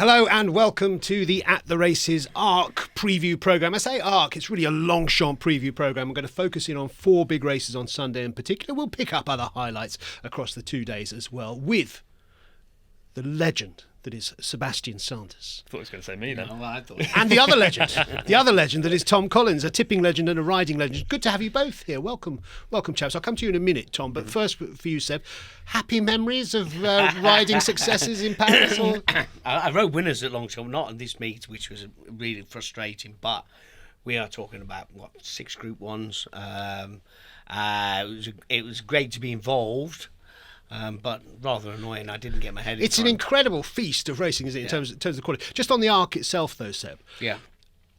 Hello and welcome to the At the Races ARC preview programme. I say ARC, it's really a Longchamp preview programme. We're going to focus in on 4 big races on Sunday in particular. We'll pick up other highlights across the 2 days as well with the legend that is Sebastian Sanders. I thought he was going to say me then. No, I thought... And the other legend that is Tom Collins, a tipping legend and a riding legend. Good to have you both here. Welcome, chaps. I'll come to you in a minute, Tom. But first, for you, Seb, happy memories of riding successes in Paris? Or? I rode winners at Longchamp, not on this meet, which was really frustrating. But we are talking about 6 Group 1s. It was great to be involved. But rather annoying, I didn't get my head in It's an incredible feast of racing, isn't it, in terms of the quality. Just on the ARC itself, though, Seb. Yeah.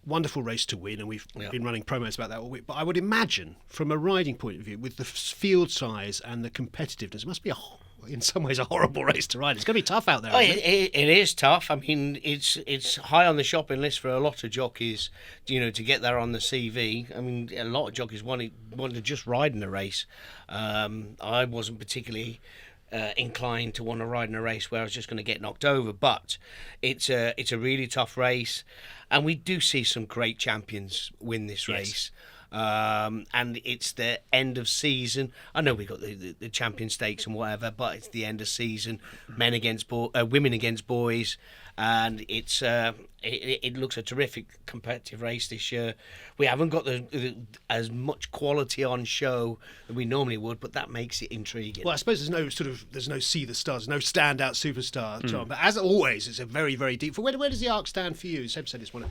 Wonderful race to win, and we've been running promos about that all week. But I would imagine, from a riding point of view, with the field size and the competitiveness, it must be, in some ways, a horrible race to ride. It's going to be tough out there. Oh, it is tough. I mean, it's high on the shopping list for a lot of jockeys, to get there on the CV. I mean, a lot of jockeys wanted to just ride in a race. I wasn't particularly inclined to want to ride in a race where I was just going to get knocked over, but it's a really tough race, and we do see some great champions win this race. And it's the end of season. I know we got the champion stakes and whatever, but it's the end of season. Men against women against boys, and it looks a terrific competitive race this year. We haven't got as much quality on show that we normally would, but that makes it intriguing. Well, I suppose there's no see the stars, no standout superstar, Tom. But as always, it's a very, very deep. Where does the ARC stand for you? Seb said it's got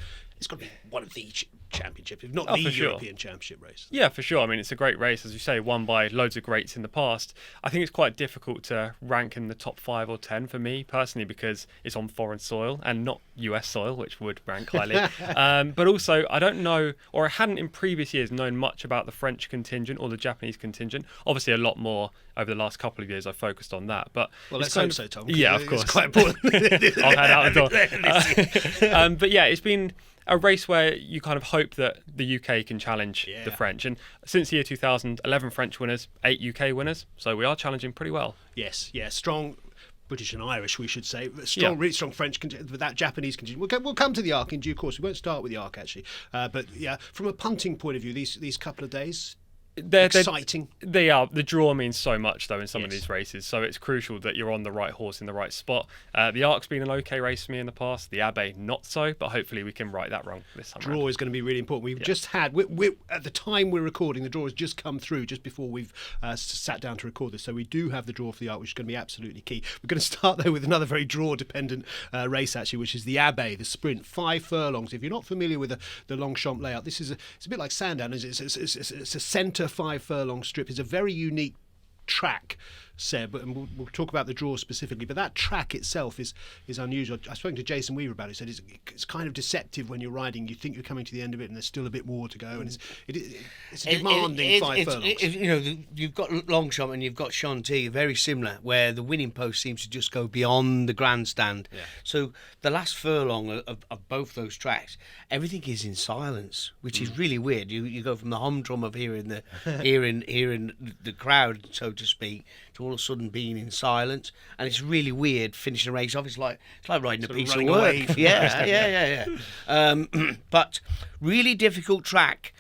to be one of the championship, if not the European Championship race. Yeah, for sure. I mean, it's a great race, as you say, won by loads of greats in the past. I think it's quite difficult to rank in the top 5 or 10 for me personally, because it's on foreign soil and not US soil, which would rank highly. But also, I don't know, or I hadn't in previous years known much about the French contingent or the Japanese contingent. Obviously, a lot more over the last couple of years I've focused on that. But let's hope so, Tom. Yeah, of course. It's quite important. I'll head out the door. But yeah, it's been a race where you kind of hope that the UK can challenge the French. And since the year 2000, 11 French winners, 8 UK winners. So we are challenging pretty well. Yes, strong British and Irish, we should say. Really strong French contingent, with that Japanese contingent. We'll come to the ARC in due course. We won't start with the ARC, actually. But yeah, from a punting point of view, these couple of days... They're exciting. They are. The draw means so much, though, in some of these races. So it's crucial that you're on the right horse in the right spot. The ARC's been an okay race for me in the past. The Abbey, not so. But hopefully we can right that wrong this time. Draw is going to be really important. We've just had, at the time we're recording, the draw has just come through just before we've sat down to record this. So we do have the draw for the ARC, which is going to be absolutely key. We're going to start, though, with another very draw-dependent race, actually, which is the Abbey, the sprint, 5 furlongs. If you're not familiar with the Longchamp layout, it's a bit like Sandown. It's a centre 5 furlong strip. Is a very unique track, Seb, and we'll talk about the draw specifically, but that track itself is unusual. I spoke to Jason Weaver about it. He said it's kind of deceptive when you're riding. You think you're coming to the end of it and there's still a bit more to go, and it's a demanding 5 furlongs. You've got Longchamp and you've got Chantilly, very similar, where the winning post seems to just go beyond the grandstand. So the last furlong of both those tracks, everything is in silence, which is really weird. You go from the humdrum of hearing the crowd, so to speak, to all of a sudden being in silence, and it's really weird finishing a race off. It's like riding a piece of work. Yeah. But really difficult track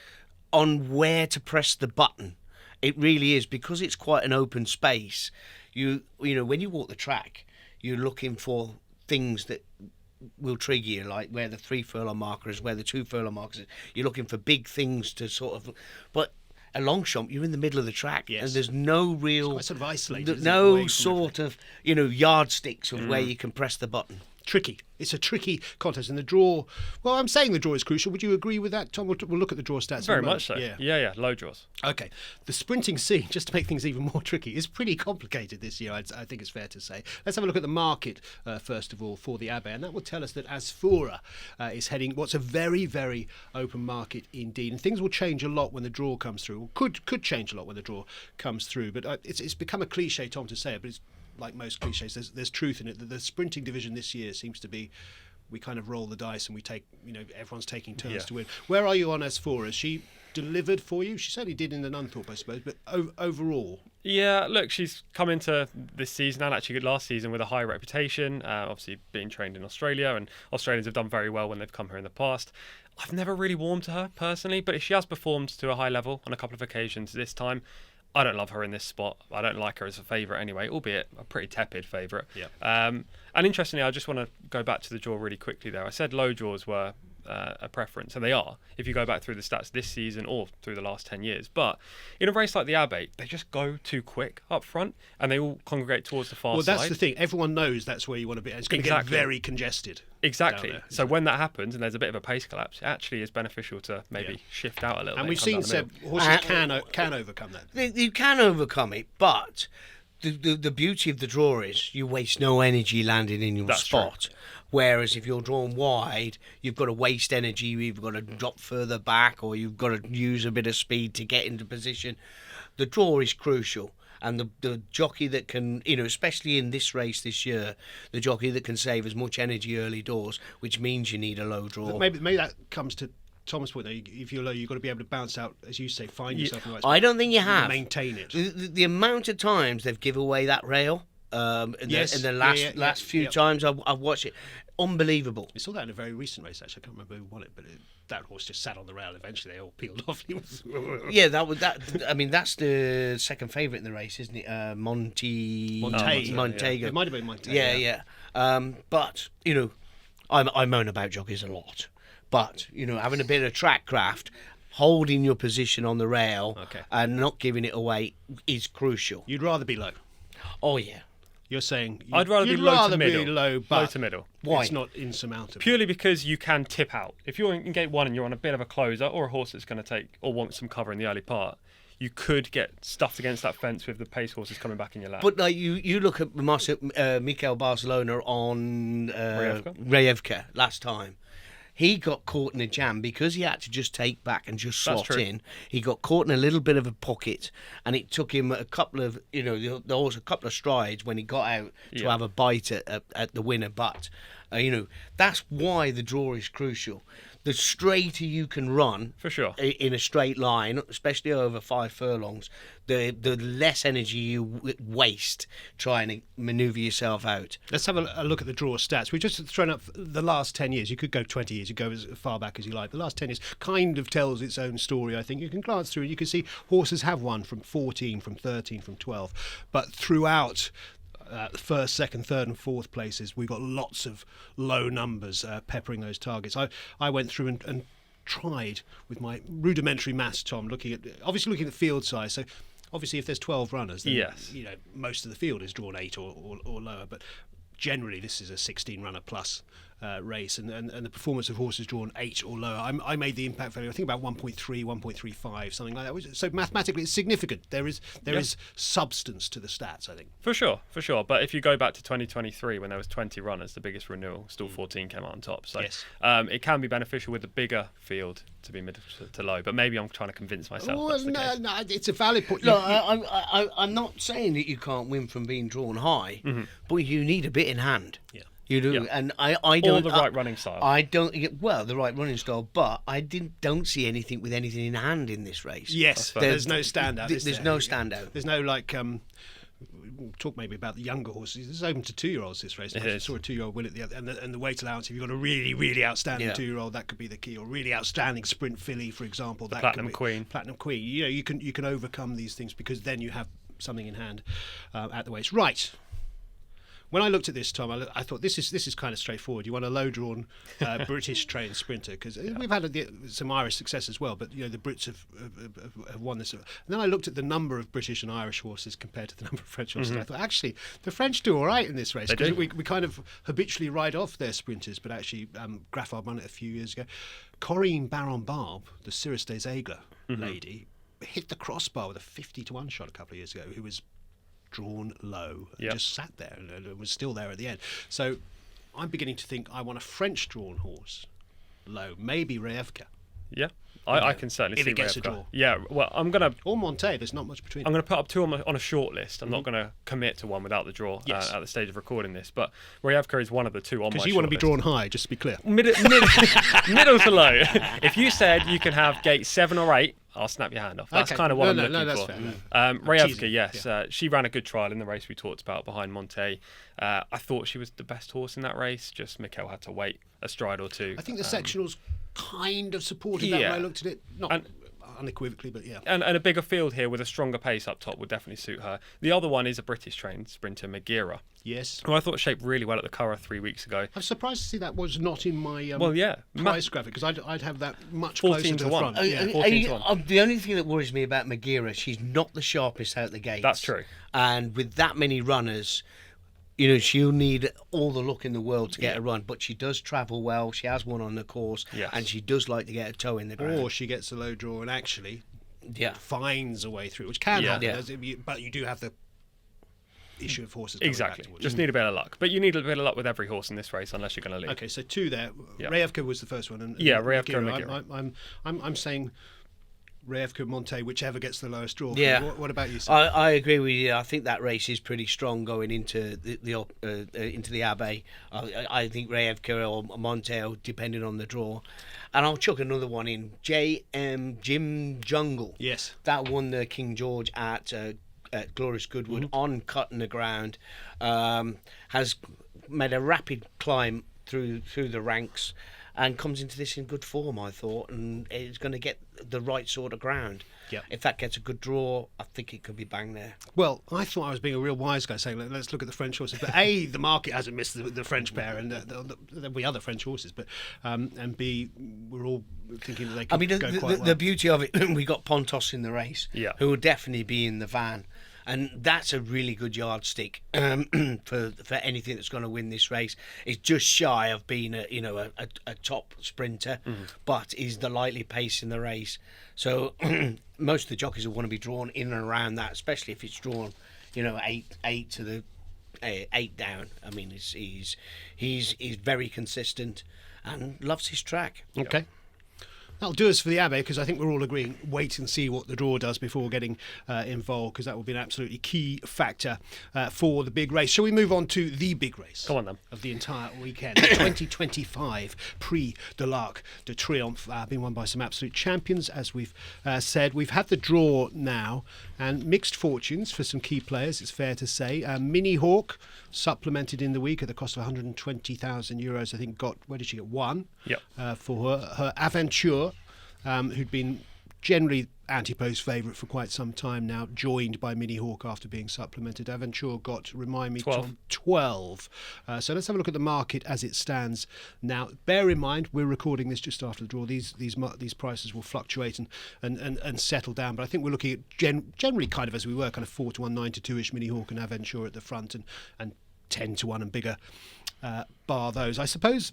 on where to press the button. It really is, because it's quite an open space. You know when you walk the track, you're looking for things that will trigger you, like where the 3 furlong marker is, where the 2 furlong marker is. You're looking for big things to sort of, but a Longchamp, you're in the middle of the track, and there's no real, it's quite sort of isolated, no sort of yardsticks of where you can press the button. Tricky. It's a tricky contest, and the draw. Well, I'm saying the draw is crucial. Would you agree with that, Tom? We'll look at the draw stats. Very much so. Yeah. Low draws. Okay. The sprinting scene, just to make things even more tricky, is pretty complicated this year. I think it's fair to say. Let's have a look at the market first of all for the Abbey, and that will tell us that as Foret is heading, what's a very, very open market indeed, and things will change a lot when the draw comes through. Or could change a lot when the draw comes through. But it's become a cliche, Tom, to say it, but it's like most cliches, there's truth in it. The sprinting division this year seems to be, we kind of roll the dice and we take, everyone's taking turns to win. Where are you on S4? Is she delivered for you? She certainly did in the Nunthorpe, I suppose, but overall. Yeah, look, she's come into this season and actually last season with a high reputation, obviously being trained in Australia, and Australians have done very well when they've come here in the past. I've never really warmed to her personally, but she has performed to a high level on a couple of occasions this time. I don't love her in this spot. I don't like her as a favourite anyway, albeit a pretty tepid favourite. Yeah. And interestingly, I just want to go back to the draw really quickly there. I said low draws were a preference, and they are if you go back through the stats this season or through the last 10 years. But in a race like the Abbey, they just go too quick up front and they all congregate towards the far side. Well, that's the thing. Everyone knows that's where you want to be. And it's going to get very congested. Exactly. So when that happens and there's a bit of a pace collapse, it actually is beneficial to maybe shift out a little bit. And we've seen horses can overcome that. You can overcome it, but the beauty of the draw is you waste no energy landing in your spot. True. Whereas if you're drawn wide, you've got to waste energy. You've got to drop further back, or you've got to use a bit of speed to get into position. The draw is crucial. And the jockey that can, especially in this race this year, the jockey that can save as much energy early doors, which means you need a low draw. Maybe that comes to Thomas' point, though. If you're low, you've got to be able to bounce out, as you say, find yourself in the right spot. I don't think you have. Maintain it. The amount of times they've given away that rail in the last few times I've watched it, unbelievable. We saw that in a very recent race, actually. I can't remember who won it, but that horse just sat on the rail. Eventually, they all peeled off. Yeah, I mean, that's the second favourite in the race, isn't it? Montego. Yeah. It might have been Montego. Yeah. But I moan about jockeys a lot. But having a bit of track craft, holding your position on the rail, and not giving it away is crucial. You'd rather be low. Oh yeah. You're saying I'd rather be low to middle. But low to middle. Why? It's not insurmountable. Purely because you can tip out. If you're in gate 1 and you're on a bit of a closer, or a horse that's going to take or want some cover in the early part, you could get stuffed against that fence with the pace horses coming back in your lap. But like you look at Mikel Barcelona on Rayevka last time. He got caught in a jam because he had to just take back and just slot in. He got caught in a little bit of a pocket, and it took him a couple of, there was a couple of strides when he got out to have a bite at the winner. But, that's why the draw is crucial. The straighter you can run, for sure, in a straight line, especially over 5 furlongs, the less energy you waste trying to manoeuvre yourself out. Let's have a look at the draw stats. We've just thrown up the last 10 years. You could go 20 years. You go as far back as you like. The last 10 years kind of tells its own story, I think. You can glance through and you can see horses have won from 14, from 13, from 12. But throughout the first, second, third and fourth places, we've got lots of low numbers peppering those targets. I went through and tried with my rudimentary maths, Tom, looking at the field size. So obviously if there's 12 runners, then most of the field is drawn 8 or lower, but generally this is a 16 runner plus race, and the performance of horses drawn 8 or lower, I made the impact value, I think about 1.3, 1.35, something like that. So mathematically it's significant. There is substance to the stats, I think. For sure. But if you go back to 2023 when there was 20 runners, the biggest renewal, still 14 came out on top. So it can be beneficial with the bigger field to be mid to low, but maybe I'm trying to convince myself that's the case. No, it's a valid point. No, I'm not saying that you can't win from being drawn high, but you need a bit in hand. Yeah. You do, and I don't. Or the right running style. I don't. Well, the right running style, but I don't see anything with anything in hand in this race. Yes, there's no standout. There's no standout. There's no We'll talk maybe about the younger horses. This is open to 2-year-olds. This race. I saw a 2-year-old win at the other, and the weight allowance. If you've got a really, really outstanding 2-year-old, that could be the key. Or really outstanding sprint filly, for example, that Platinum Queen. Platinum Queen. You can overcome these things because then you have something in hand at the weights. Right. When I looked at this, Tom, I thought this is kind of straightforward. You want a low-drawn British trained sprinter because we've had some Irish success as well, but the Brits have won this. And then I looked at the number of British and Irish horses compared to the number of French horses. And I thought actually the French do all right in this race because we kind of habitually ride off their sprinters, but actually Graffard won it a few years ago. Corinne Baron-Barbe, the Cirrus des Aigles lady, hit the crossbar with a 50-1 shot a couple of years ago. Who was drawn low and just sat there and was still there at the end. So I'm beginning to think I want a French drawn horse low, maybe Rayevka. I can certainly if see it gets Rayevka. a draw. Yeah, well, I'm gonna or Monte. There's not much between. I'm gonna put up 2 on a short list. I'm not gonna commit to one without the draw at the stage of recording this. But Rayevka is one of the 2 on my short list. Because you want to be drawn high, just to be clear. Middle to low. If you said you can have gate 7 or 8, I'll snap your hand off. That's Okay. kind of what I'm looking that's for. fair. Rayevka, yes, she ran a good trial in the race we talked about behind Monte. I thought she was the best horse in that race. Just Mikel had to wait a stride or two. I think the sectionals kind of supported that when I looked at it. Not unequivocally, but yeah. And a bigger field here with a stronger pace up top would definitely suit her. The other one is a British trained sprinter, Magira, Yes. who I thought shaped really well at the Curragh 3 weeks ago. I'm surprised to see that was not in my price graphic, because I'd have that much 14 closer to to the 1. front. Yeah. 14 to 1. The only thing that worries me about Magira, she's not the sharpest out the gates. That's true. And with that many runners, she'll need all the luck in the world to get a run. But she does travel well. She has won on the course. Yes. And she does like to get a toe in the ground. Or she gets a low draw and actually finds a way through, which can Yeah. happen, but you do have the issue of horses coming back Exactly. towards Just you. need a bit of luck. But you need a bit of luck with every horse in this race unless you're going to lead. Okay, so 2 there. Yeah. Rayevka was the first one. And Rayevka and Magira. I'm saying Rayevka, Monte, whichever gets the lowest draw. Yeah. What about you, sir? I agree with you. I think that race is pretty strong going into into the Abbey. I think Rayevka or Monte, depending on the draw. And I'll chuck another one in. Jim Jungle. Yes. That won the King George at Glorious Goodwood on cutting the ground. Has made a rapid climb through the ranks and comes into this in good form, I thought, and it's going to get the right sort of ground. Yep. If that gets a good draw, I think it could be bang there. Well, I thought I was being a real wise guy saying, let's look at the French horses. But A, the market hasn't missed the French pair, and there'll be other French horses. But and B, we're all thinking that they could go quite well. The beauty of it, we got Pontos in the race, Yeah. who will definitely be in the van. And that's a really good yardstick for anything that's going to win this race. It's just shy of being a top sprinter, but is the lightly pace in the race. So most of the jockeys will want to be drawn in and around that, especially if it's drawn, 8 to the 8 down. I mean, he's very consistent and loves his track. Okay. That'll do us for the Abbey, because I think we're all agreeing, wait and see what the draw does before getting involved, because that will be an absolutely key factor for the big race. Shall we move on to the big race? Come on, then. Of the entire weekend. The 2025 Prix de l'Arc de Triomphe, being won by some absolute champions, as we've said. We've had the draw now, and mixed fortunes for some key players, it's fair to say. Mini Hawk, supplemented in the week at the cost of 120,000 euros, I think where did she get? 1 for her Aventure, who'd been generally Antipo's favourite for quite some time now, joined by Mini Hawk after being supplemented. Aventure got, remind me, 12. So let's have a look at the market as it stands now. Bear in mind, we're recording this just after the draw. These prices will fluctuate and settle down, but I think we're looking at generally kind of as we were, kind of 4 to 1, 9 to 2-ish, Mini Hawk and Aventure at the front, and 10 to 1 and bigger, bar those. I suppose,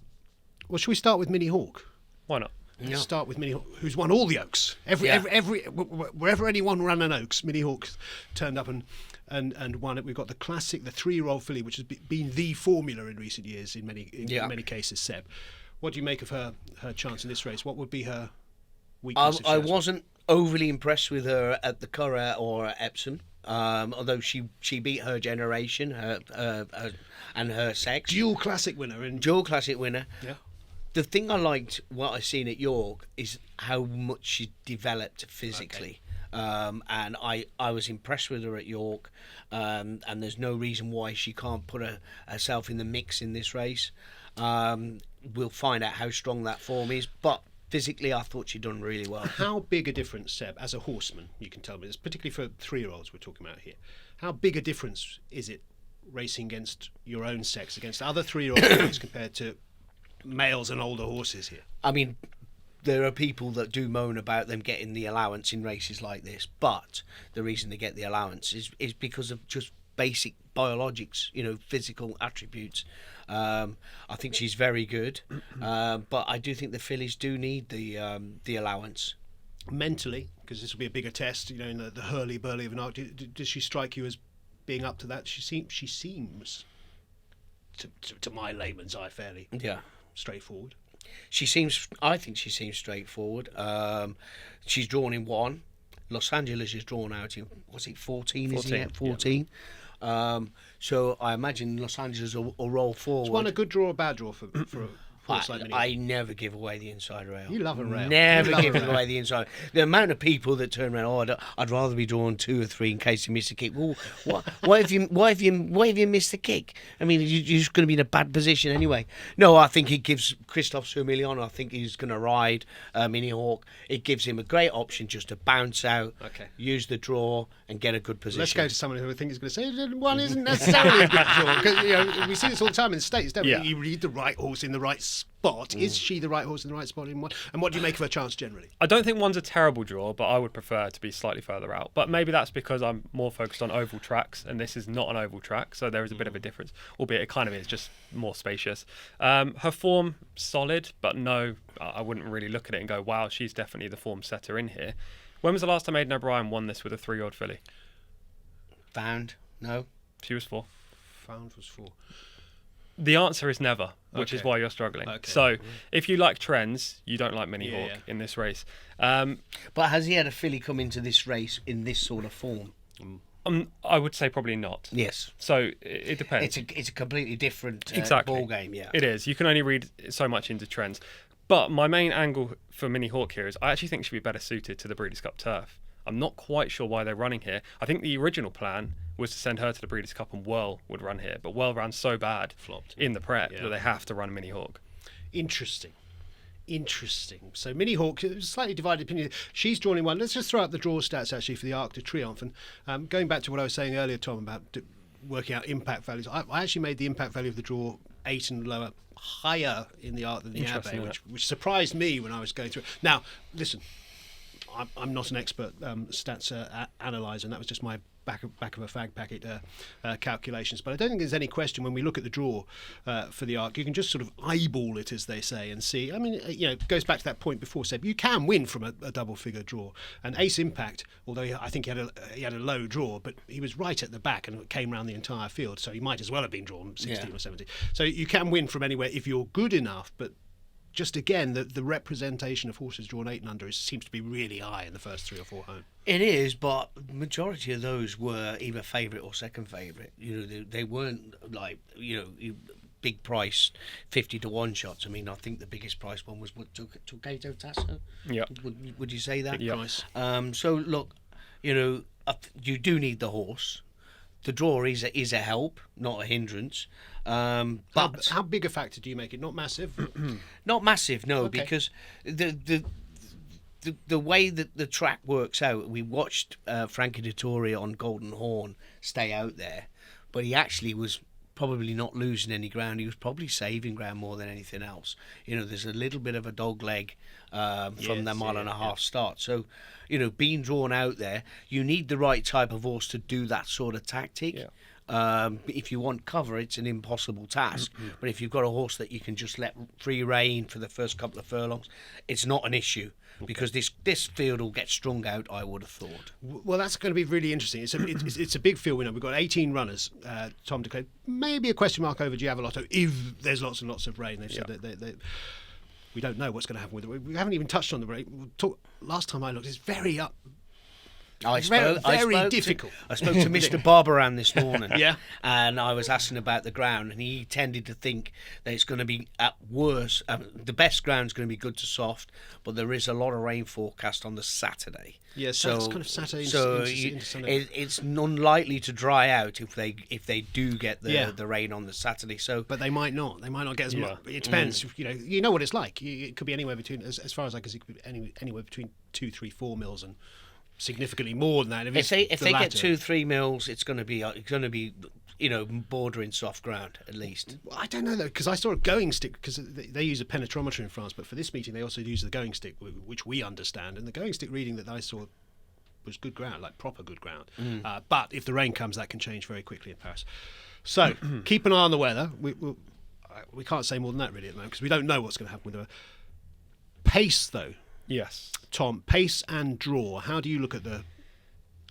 well, should we start with Mini Hawk? Why not? Let's start with Mini Hawk, who's won all the Oaks. Wherever anyone ran an Oaks, Mini Hawk turned up and won it. We've got the classic, the 3-year-old filly, which has been the formula in recent years in many cases. Seb, what do you make of her chance in this race? What would be her weakness? I wasn't overly impressed with her at the Curragh or Epsom. Although she beat her generation, her and her sex. Dual classic winner. Yeah. The thing I liked, what I seen at York, is how much she developed physically. Okay. And I was impressed with her at York. And there's no reason why she can't put herself in the mix in this race. We'll find out how strong that form is. But physically, I thought she'd done really well. How big a difference, Seb, as a horseman, you can tell me this, particularly for 3-year-olds we're talking about here, how big a difference is it racing against your own sex, against other 3-year-olds compared to males and older horses here? I mean, there are people that do moan about them getting the allowance in races like this, but the reason they get the allowance is because of just basic biologics, physical attributes. I think she's very good, but I do think the fillies do need the allowance. Mentally, because this will be a bigger test, in the hurly-burly of an arc, does she strike you as being up to that? She seems to my layman's eye, fairly straightforward. I think she seems straightforward. She's drawn in 1. Los Angeles is drawn out in, was it 14? Is it 14? So I imagine Los Angeles will roll forward. It's one a good draw or a bad draw for horse like Mini Hawk? I never give away the inside rail. You love a rail. Never You love give a rail. away the inside. The amount of people that turn around, I'd rather be drawn 2 or 3 in case you miss a kick. Well, why have you missed the kick? I mean, you're just going to be in a bad position anyway. No, I think it gives Christophe Soumillon, I think he's going to ride Mini Hawk. It gives him a great option just to bounce out, use the draw, and get a good position. Let's go to someone who I think is going to say one isn't necessarily a good draw. 'Cause, we see this all the time in the States, don't we? Yeah. You read the right horse in the right spot. Is she the right horse in the right spot in one? And what do you make of her chance generally? I don't think one's a terrible draw, but I would prefer to be slightly further out. But maybe that's because I'm more focused on oval tracks, and this is not an oval track, so there is a bit of a difference, albeit it kind of is just more spacious. Her form, solid, but no, I wouldn't really look at it and go, wow, she's definitely the form setter in here. When was the last time Aidan O'Brien won this with a 3-year-old filly? Found? No. She was 4. Found was 4. The answer is never, which is why you're struggling. So if you like trends, you don't like Mini Hawk in this race. But has he had a filly come into this race in this sort of form? I would say probably not. Yes. So it depends. It's a completely different ball game, yeah. It is. You can only read so much into trends. But my main angle for Mini Hawk here is I actually think she'd be better suited to the Breeders' Cup turf. I'm not quite sure why they're running here. I think the original plan was to send her to the Breeders' Cup and Whirl would run here. But Whirl ran so bad in the prep that they have to run Mini Hawk. Interesting. So Mini Hawk, slightly divided opinion. She's drawn in one. Let's just throw out the draw stats actually for the Arc de Triomphe. And going back to what I was saying earlier, Tom, about working out impact values, I actually made the impact value of the draw 8 and lower higher in the Arc than the Abbey, which surprised me when I was going through it. Now, listen, I'm not an expert stats analyzer, and that was just my back of a fag packet calculations. But I don't think there's any question when we look at the draw for the Arc, you can just sort of eyeball it, as they say, and see. I mean, it goes back to that point before, Seb. You can win from a double-figure draw. And Ace Impact, although I think he had a low draw, but he was right at the back and came around the entire field, so he might as well have been drawn 16 or 17. So you can win from anywhere if you're good enough, but just again, the representation of horses drawn 8 and under seems to be really high in the first 3 or 4 home. It is, but the majority of those were either favourite or second favourite. They weren't like big price 50 to 1 shots. I mean, I think the biggest price one was Torquato Tasso. Yeah. Would you say that? Yeah. Price. So look, you do need the horse. The draw is a help, not a hindrance. But how big a factor do you make it? Not massive. Not massive, no, Okay. because the way that the track works out, we watched Frankie Dettori on Golden Horn stay out there, but he actually was probably not losing any ground. He was probably saving ground more than anything else. There's a little bit of a dog leg from the mile and a half start. So, being drawn out there, you need the right type of horse to do that sort of tactic. Yeah. If you want cover, it's an impossible task. But if you've got a horse that you can just let free rein for the first couple of furlongs, it's not an issue. Because this field will get strung out, I would have thought. Well, that's going to be really interesting. It's a big field. We've got 18 runners. Tom declared maybe a question mark over Giavolotto if there's lots and lots of rain. They've said that we don't know what's going to happen with it. We haven't even touched on the rain. Last time I looked, it's very up. Very difficult. I spoke to Mr. Barbaran this morning. Yeah. And I was asking about the ground, and he tended to think that it's going to be at worst. The best ground's going to be good to soft, but there is a lot of rain forecast on the Saturday. Yeah, so it's kind of Saturday into Sunday. It's unlikely to dry out if they do get the rain on the Saturday. So, but they might not. They might not get as much. It depends. You know what it's like. It could be anywhere between, as far as I can see, it could be anywhere between 2, 3, 4 mils and significantly more than that. If they get 2-3 mils, it's going to be bordering soft ground at least. Well, I don't know though, because I saw a going stick, because they use a penetrometer in France, but for this meeting they also use the going stick, which we understand, and the going stick reading that I saw was good ground, like proper good ground. But if the rain comes, that can change very quickly in Paris. So keep an eye on the weather. We can't say more than that really at the moment because we don't know what's going to happen with the weather. Pace though. Yes. Tom, pace and draw. How do you look at the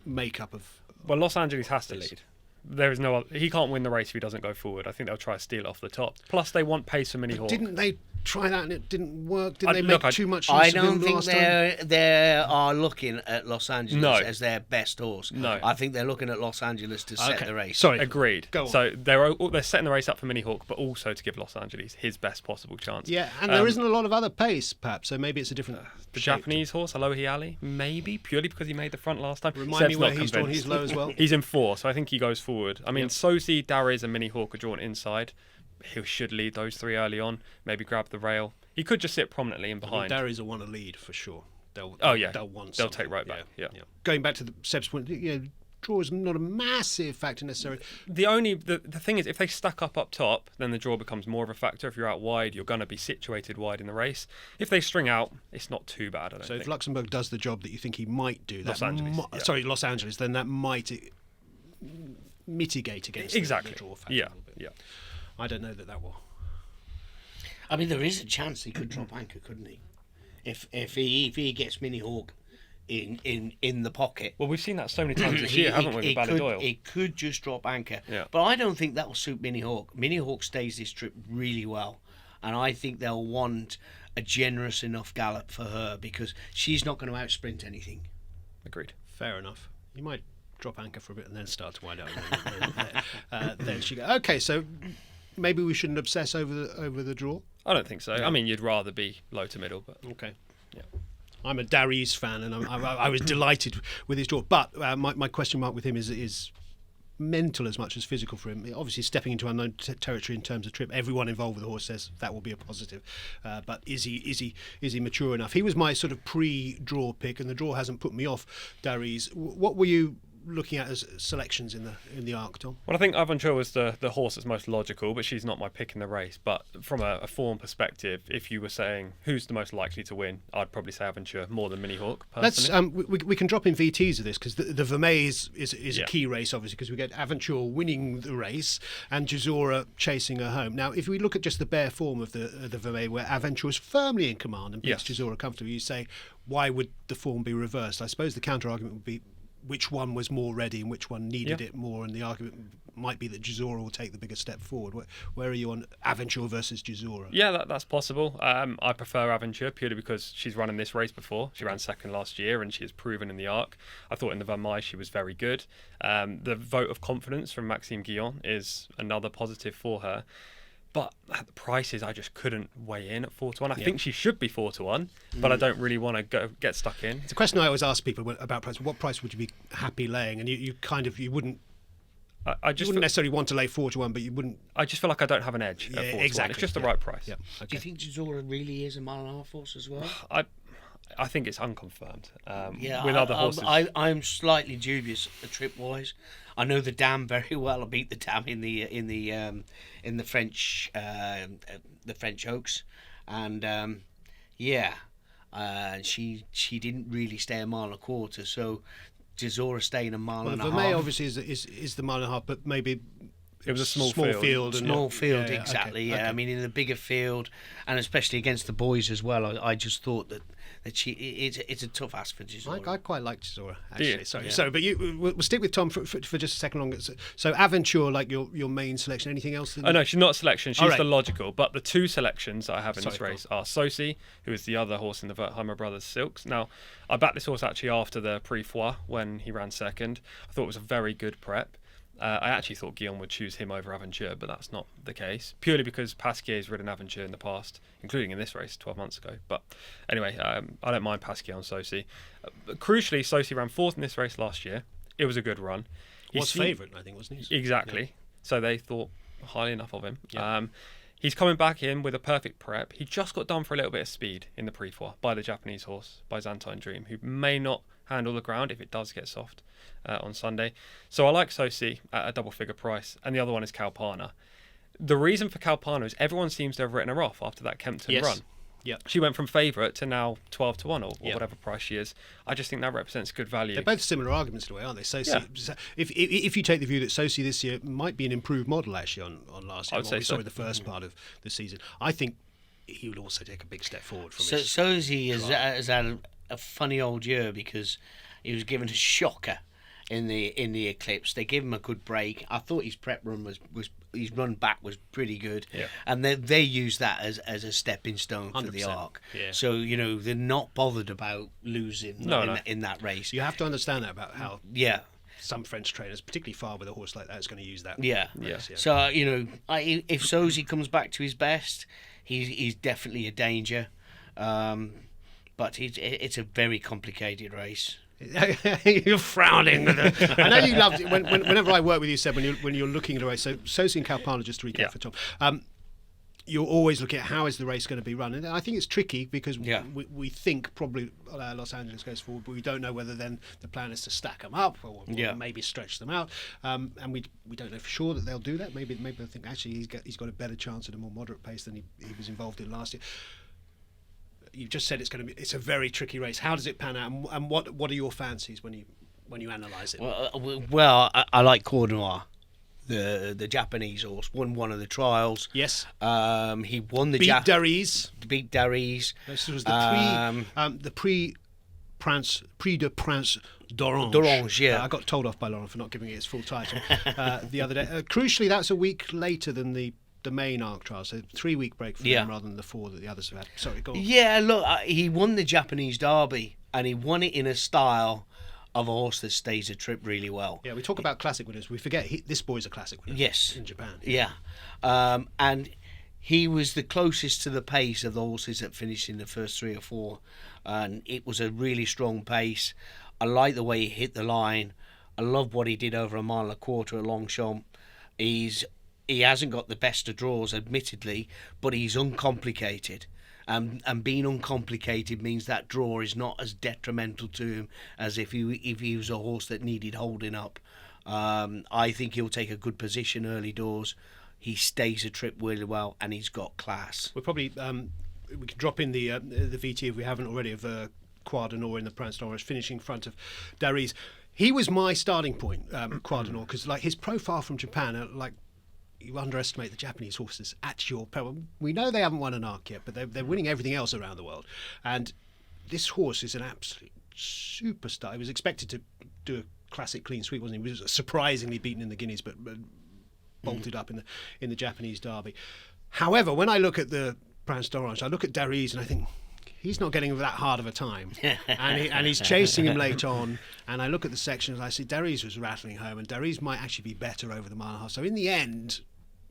makeup of? Well, Los Angeles has to lead. There is no other, he can't win the race if he doesn't go forward. I think they'll try to steal it off the top. Plus, they want pace for Mini Hawk. Didn't they try that and it didn't work? Didn't they make too much use I of him don't think last time? they are looking at Los Angeles No. as their best horse. No. I think they're looking at Los Angeles to set the race. Sorry. Agreed. Go on. So they're setting the race up for Mini Hawk, but also to give Los Angeles his best possible chance. Yeah, and there isn't a lot of other pace, perhaps, so maybe it's a different The shape. Japanese horse, Alohi Ali, maybe purely because he made the front last time. Remind Seb's me where not he's drawn convinced. his low as well. He's in 4, so I think he goes forward. I mean, Yep. Sosi, Dariz, and Mini Hawk are drawn inside. He should lead those 3 early on. Maybe grab the rail. He could just sit prominently in behind. Darius will want to lead for sure. They'll want. They'll take right back. Yeah. Going back to Seb's point, draw is not a massive factor necessarily. The thing is, if they stack up top, then the draw becomes more of a factor. If you're out wide, you're going to be situated wide in the race. If they string out, it's not too bad, I don't So think. if Luxembourg does the job that you think he might do, Los Angeles, Los Angeles, then that might mitigate against exactly. the draw factor. Yeah, a little bit. yeah. I don't know that will. I mean, there is a chance he could drop anchor, couldn't he? If he gets Mini Hawk in the pocket. Well, we've seen that so many times this year, haven't we, with Ballydoyle? It could just drop anchor. Yeah. But I don't think that will suit Mini Hawk. Mini Hawk stays this trip really well. And I think they'll want a generous enough gallop for her because she's not going to outsprint anything. Agreed. Fair enough. You might drop anchor for a bit and then start to wind out. Then she go, okay, so maybe we shouldn't obsess over the draw. I don't think so. I mean, you'd rather be low to middle, but Okay. yeah. I'm a Darius fan, and I was delighted with his draw. But my question mark with him is mental as much as physical for him. Obviously, stepping into unknown territory in terms of trip, everyone involved with the horse says that will be a positive. But is he mature enough? He was my sort of pre-draw pick, and the draw hasn't put me off Darius. What were you looking at as selections in the arc, Tom? Well, I think Aventure was the horse that's most logical, but she's not my pick in the race. But from a form perspective, if you were saying who's the most likely to win, I'd probably say Aventure more than Mini Hawk. Personally. Let's we can drop in VTs of this because the Vermeer is Yeah. a key race, obviously, because we get Aventure winning the race and Gisora chasing her home. Now, if we look at just the bare form of the Vermeer, where Aventure is firmly in command and beats Yes. Gisora comfortably, you say, why would the form be reversed? I suppose the counter argument would be which one was more ready and which one needed it more, and the argument might be that Gisora will take the bigger step forward. Where are you on Aventure versus Gisora? Yeah, that's possible. I prefer Aventure purely because she's run in this race before. She ran second last year and she has proven in the arc. I thought in the Vermeer she was very good. The vote of confidence from Maxime Guillon is another positive for her. But at the prices, I just couldn't weigh in at 4-1. I think she should be 4-1, but I don't really want to get stuck in. It's a question I always ask people about price. What price would you be happy laying? And you wouldn't. I just wouldn't necessarily want to lay 4-1, but you wouldn't. I just feel like I don't have an edge at 4-1. Exactly. It's just the right price. Yeah. Do Okay. you think Gisora really is a mile and a half horse as well? I think it's unconfirmed. Yeah, with other horses. I'm slightly dubious trip wise. I know the Dam very well. I beat the Dam in the French Oaks, and she didn't really stay a mile and a quarter. So Gisora staying a mile and a half. Vermeer obviously is the mile and a half, but maybe it was a small field. Small field, yeah, exactly. okay, Yeah, okay. I mean in the bigger field, and especially against the boys as well. I just thought that it's a tough ask for Gisora. I quite like Gisora, Do you? actually. Sorry, Yeah. but we'll stick with Tom for just a second longer. So Aventure, like your main selection. Anything else? Oh no, she's not a selection. She's All right. the logical. But the two selections that I have in this Sorry, race are Sosi, who is the other horse in the Wertheimer Brothers Silks. Now, I backed this horse actually after the Prix when he ran second. I thought it was a very good prep. I actually thought Guillaume would choose him over Aventure, but that's not the case. Purely because Pasquier's ridden Aventure in the past, including in this race 12 months ago. But anyway, I don't mind Pasquier on Sosi. Crucially, Sosi ran fourth in this race last year. It was a good run. Was favourite, I think, wasn't he? Exactly. Yeah. So they thought highly enough of him. Yeah. He's coming back in with a perfect prep. He just got done for a little bit of speed in the Prix by the Japanese horse, by Xantine Dream, who may not handle the ground if it does get soft on Sunday. So I like Sosi at a double figure price, and the other one is Kalpana. The reason for Kalpana is everyone seems to have written her off after that Kempton run. Yeah. She went from favourite to now 12-1 or Yeah. whatever price she is. I just think that represents good value. They're both similar arguments in a way, aren't they? Sosi, Yeah. if you take the view that Sosi this year might be an improved model actually on last year, I would what say we saw so. in the first part of the season, I think he would also take a big step forward from So his. Sosi has had a funny old year because he was given a shocker in the Eclipse. They gave him a good break. I thought his prep run was his run back was pretty good, Yeah. and they use that as a stepping stone for the 100%. Arc. Yeah. So they're not bothered about losing in that race. You have to understand that about how Yeah. some French trainers, particularly far with a horse like that, is going to use that. Yeah. race, So if Sosie comes back to his best, he's definitely a danger. But it's a very complicated race. You're frowning. I know you loved it. Whenever I work with you, Seb, when you're looking at a race, so Sosie and Calpana, just to recap for Tom, you're always looking at how is the race going to be run. And I think it's tricky because we think probably Los Angeles goes forward, but we don't know whether then the plan is to stack them up or maybe stretch them out. And we don't know for sure that they'll do that. Maybe they'll think actually he's got a better chance at a more moderate pace than he was involved in last year. You've just said it's a very tricky race. How does it pan out, and what are your fancies when you analyse it? Well, I like Cournois, the Japanese horse. Won one of the trials. Yes. He won the beat Dariz. Beat Dariz. This was the Prix de Prince d'Orange. Yeah. I got told off by Laurent for not giving it its full title the other day. Crucially, that's a week later than the main Arc trial, so 3-week break for him rather than the 4 that the others have had. Sorry, go on. Yeah, look, he won the Japanese Derby, and he won it in a style of a horse that stays a trip really well. Yeah, we talk about classic winners. We forget this boy's a classic winner. Yes. In Japan. Yeah. And he was the closest to the pace of the horses that finished in the first 3 or 4, and it was a really strong pace. I like the way he hit the line. I love what he did over a mile and a quarter at Longchamp. He hasn't got the best of draws, admittedly, but he's uncomplicated. And being uncomplicated means that draw is not as detrimental to him as if he was a horse that needed holding up. I think he'll take a good position early doors. He stays a trip really well, and he's got class. We'll probably we can drop in the VT if we haven't already of Croix de Nord in the Prince d'Orange, finishing in front of Dariz. He was my starting point, Croix de Nord, because like his profile from Japan, you underestimate the Japanese horses at your peril. We know they haven't won an Arc yet, but they're winning everything else around the world. And this horse is an absolute superstar. He was expected to do a classic clean sweep, wasn't he? He was surprisingly beaten in the Guineas, but bolted up in the Japanese Derby. However, when I look at the Prince d'Orange, I look at Dariz and I think he's not getting that hard of a time, and he's chasing him late on. And I look at the sections, and I see Dariz was rattling home, and Dariz might actually be better over the mile and a half. So in the end,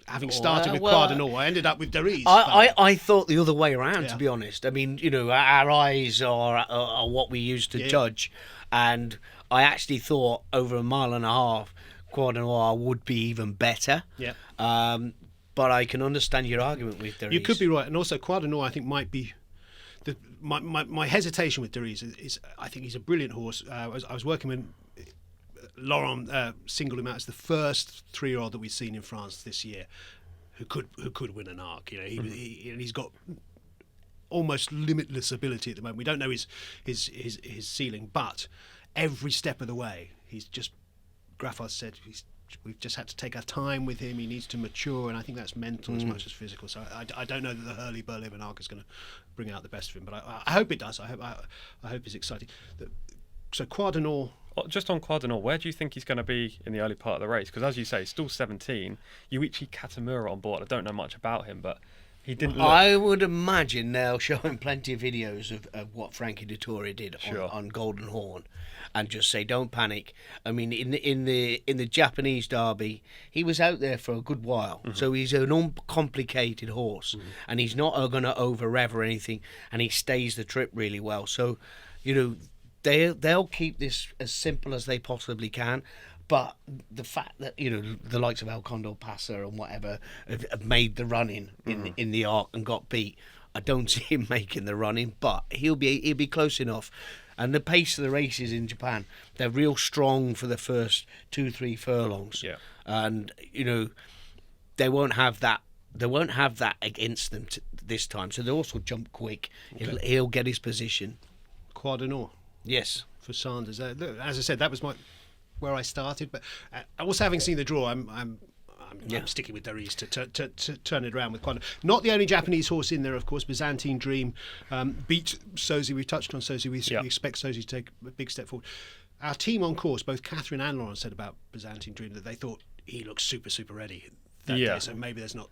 having started with Croix de Nord, I ended up with Dariz. I thought the other way around, to be honest. I mean, our eyes are what we use to judge, and I actually thought over a mile and a half, Croix de Nord would be even better. Yeah. But I can understand your argument with Dariz. You could be right, and also Croix de Nord, I think, might be. My hesitation with Dariz is I think he's a brilliant horse. I was working when Laurent singled him out as the first 3-year-old that we've seen in France this year who could win an Arc. He's got almost limitless ability at the moment. We don't know his ceiling, but every step of the way, he's just. Graffard said we've just had to take our time with him. He needs to mature, and I think that's mental as much as physical. So I don't know that the Hurley Berlin Arc is going to bring out the best of him, but I hope it does. I hope it's exciting. So Croix de Nord. Just on Croix de Nord, where do you think he's going to be in the early part of the race? Because as you say, he's still 17. Yuichi Katamura on board. I don't know much about him, but he didn't look... I would imagine they'll show him plenty of videos of what Frankie Dettori did on Golden Horn, and just say, don't panic. I mean, in the Japanese Derby, he was out there for a good while, so he's an uncomplicated horse, and he's not going to over-rev or anything, and he stays the trip really well. So, they'll keep this as simple as they possibly can. But the fact that the likes of El Condor Pasa and whatever have made the run in the Arc and got beat, I don't see him making the run-in, but he'll be close enough. And the pace of the races in Japan, they're real strong for the first 2-3 furlongs. Yeah. And they won't have that. They won't have that against them this time. So they'll also jump quick. Okay. He'll get his position. Croix de Nord. Yes. For Sanders. As I said, that was where I started, but also having seen the draw, I'm sticking with Dariz to turn it around with quite. Not the only Japanese horse in there, of course. Byzantine Dream beat Sosie. We've touched on Sosie. We expect Sosie to take a big step forward. Our team on course, both Catherine and Laurent, said about Byzantine Dream that they thought he looked super ready. day, so maybe there's not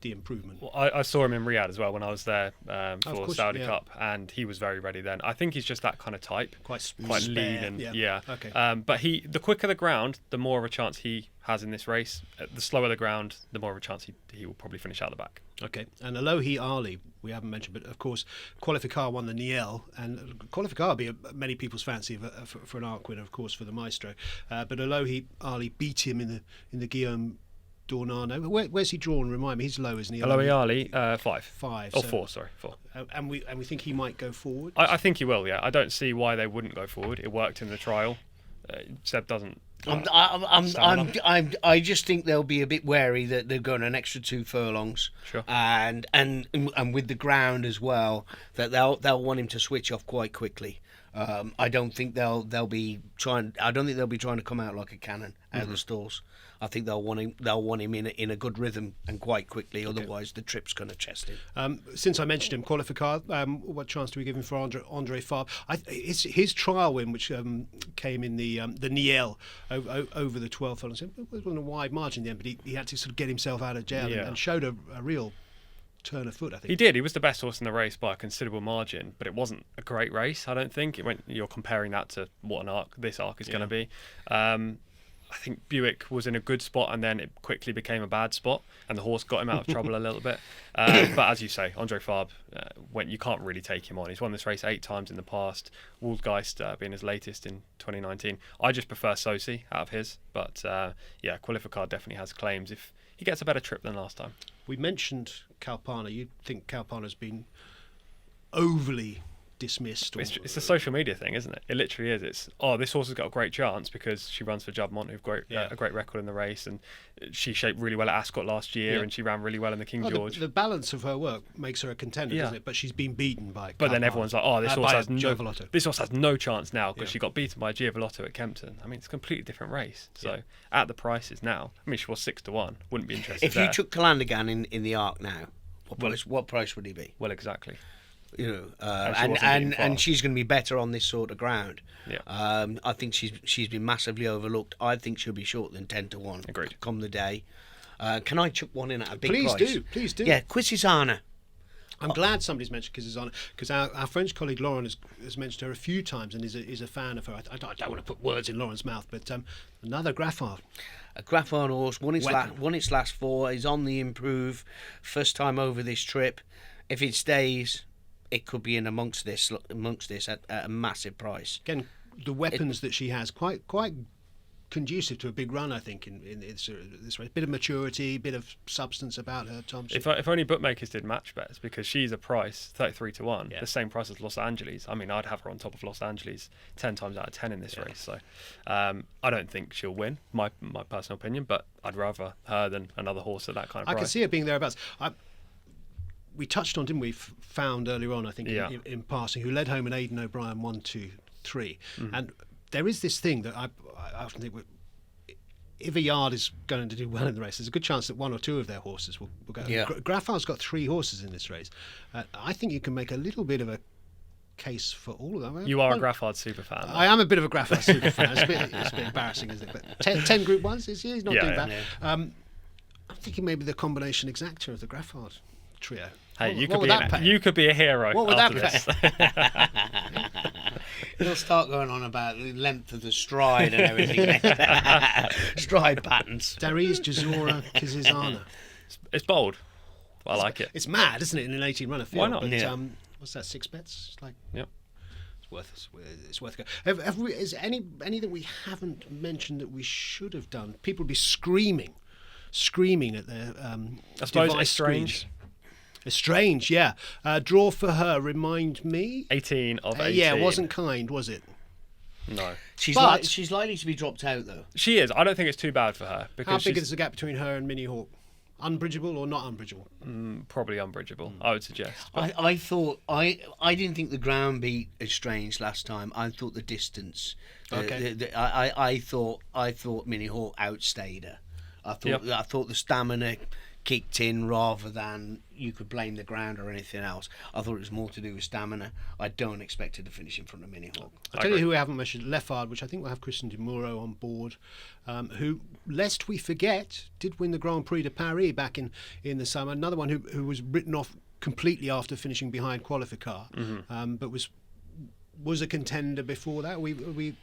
the improvement. Well, I saw him in Riyadh as well when I was there for course, Saudi yeah. Cup, and he was very ready then. I think he's just that kind of type, quite spare, lean, and yeah. Okay. But the quicker the ground, the more of a chance he has in this race. The slower the ground, the more of a chance he will probably finish out the back. Okay, and Alohi Ali, we haven't mentioned, but of course, Qualificar won the Niel, and Qualificar will be many people's fancy for an arc winner, of course, for the Maestro. But Alohi Ali beat him in the Guillaume Dornano. Where's he drawn? Remind me, he's low, isn't he? Alohi Ali, 5. 5. Or 4, sorry, 4. And we think he might go forward. I think he will. Yeah, I don't see why they wouldn't go forward. It worked in the trial. Seb doesn't. I just think they'll be a bit wary that they're going an extra 2 furlongs. Sure. And with the ground as well, that they'll want him to switch off quite quickly. I don't think they'll be trying to come out like a cannon out of the stalls. I think they'll want him in a good rhythm and quite quickly. Otherwise, the trip's going to chest him. Since I mentioned him, Qualificar, what chance do we give him for Andre Fabre? His trial win, which came in the Niel over the 12th, it was on a wide margin then, but he had to sort of get himself out of jail and showed a real turn of foot, I think. He did. He was the best horse in the race by a considerable margin, but it wasn't a great race, I don't think. You're comparing that to what this arc is going to be. I think Buick was in a good spot, and then it quickly became a bad spot, and the horse got him out of trouble a little bit. But as you say, Andre Fabre, you can't really take him on. He's won this race 8 times in the past, Waldgeist being his latest in 2019. I just prefer Sosi out of his, but Qualificar definitely has claims if he gets a better trip than last time. We mentioned Kalpana. You think Kalpana's been overly dismissed? It's a social media thing, isn't it? It literally is. It's this horse has got a great chance because she runs for Jubbmontt, who've a great record in the race, and she shaped really well at Ascot last year, and she ran really well in the King George. The balance of her work makes her a contender, doesn't it? But she's been beaten by. But then everyone's like, this horse has no chance now because Yeah. she got beaten by Giavolotto at Kempton. I mean, it's a completely different race. So at the prices now, I mean, she was 6-1. Wouldn't be interested. If you took Calandagan in the arc now, what price would he be? Well, exactly. And she's going to be better on this sort of ground. Yeah. I think she's been massively overlooked. I think she'll be short than 10-1. Agreed. Come the day. Can I chuck one in at a big price? Please do. Yeah, Quisisana. I'm glad somebody's mentioned Quisisana, because our French colleague Lauren has mentioned her a few times and is a fan of her. I don't want to put words in Lauren's mouth, but another Graffard. A Graffard horse, won its last 4, is on the improve, first time over this trip. If it stays, it could be in amongst this at a massive price. Again, the weapons that she has, quite conducive to a big run, I think, in this race. Bit of maturity, bit of substance about her, Tom. If only bookmakers did match bets, because she's a price 33-1, the same price as Los Angeles. I mean, I'd have her on top of Los Angeles 10 times out of 10 in this race. So I don't think she'll win, my personal opinion, but I'd rather her than another horse at that kind of price. I can see her being thereabouts. We touched on, didn't we? Found earlier on, I think, in passing, who led home an Aidan O'Brien 1, 2, 3, and there is this thing that I often think, if a yard is going to do well in the race, there's a good chance that 1 or 2 of their horses will go. Yeah. Graffard's got 3 horses in this race. I think you can make a little bit of a case for all of them. You are a Graffard super fan. I am a bit of a Graffard super fan. It's a bit embarrassing, isn't it? But 10 Group 1s, he's not doing bad. Yeah. I'm thinking maybe the combination exacta of the Graffard trio. Hey, you could be a hero. What would after that this. He'll start going on about the length of the stride and everything. Stride patterns. Dariz, Jazora, Quisisana. It's bold. I like it. It's mad, isn't it, in an 18-runner field? Why not? But, what's that, 6 bets? It's like, it's worth a go. Is anything we haven't mentioned that we should have done? People would be screaming at their I suppose device it's strange. screens. It's strange, yeah. Draw for her, remind me. 18 of 18. Yeah, it wasn't kind, was it? No. She's likely to be dropped out, though. She is. I don't think it's too bad for her. Because how big is the gap between her and Minnie Hawk? Unbridgeable or not unbridgeable? Probably unbridgeable, I would suggest. I thought I didn't think the ground beat as strange last time. I thought the distance. I thought Minnie Hawk outstayed her. I thought the stamina kicked in rather than you could blame the ground or anything else. I thought it was more to do with stamina. I don't expect her to finish in front of Mini Hawk. I'll tell you who we haven't mentioned, Leffard, which I think will have Christian De Muro on board, who, lest we forget, did win the Grand Prix de Paris back in the summer. Another one who was written off completely after finishing behind Qualificar, but was a contender before that. Are we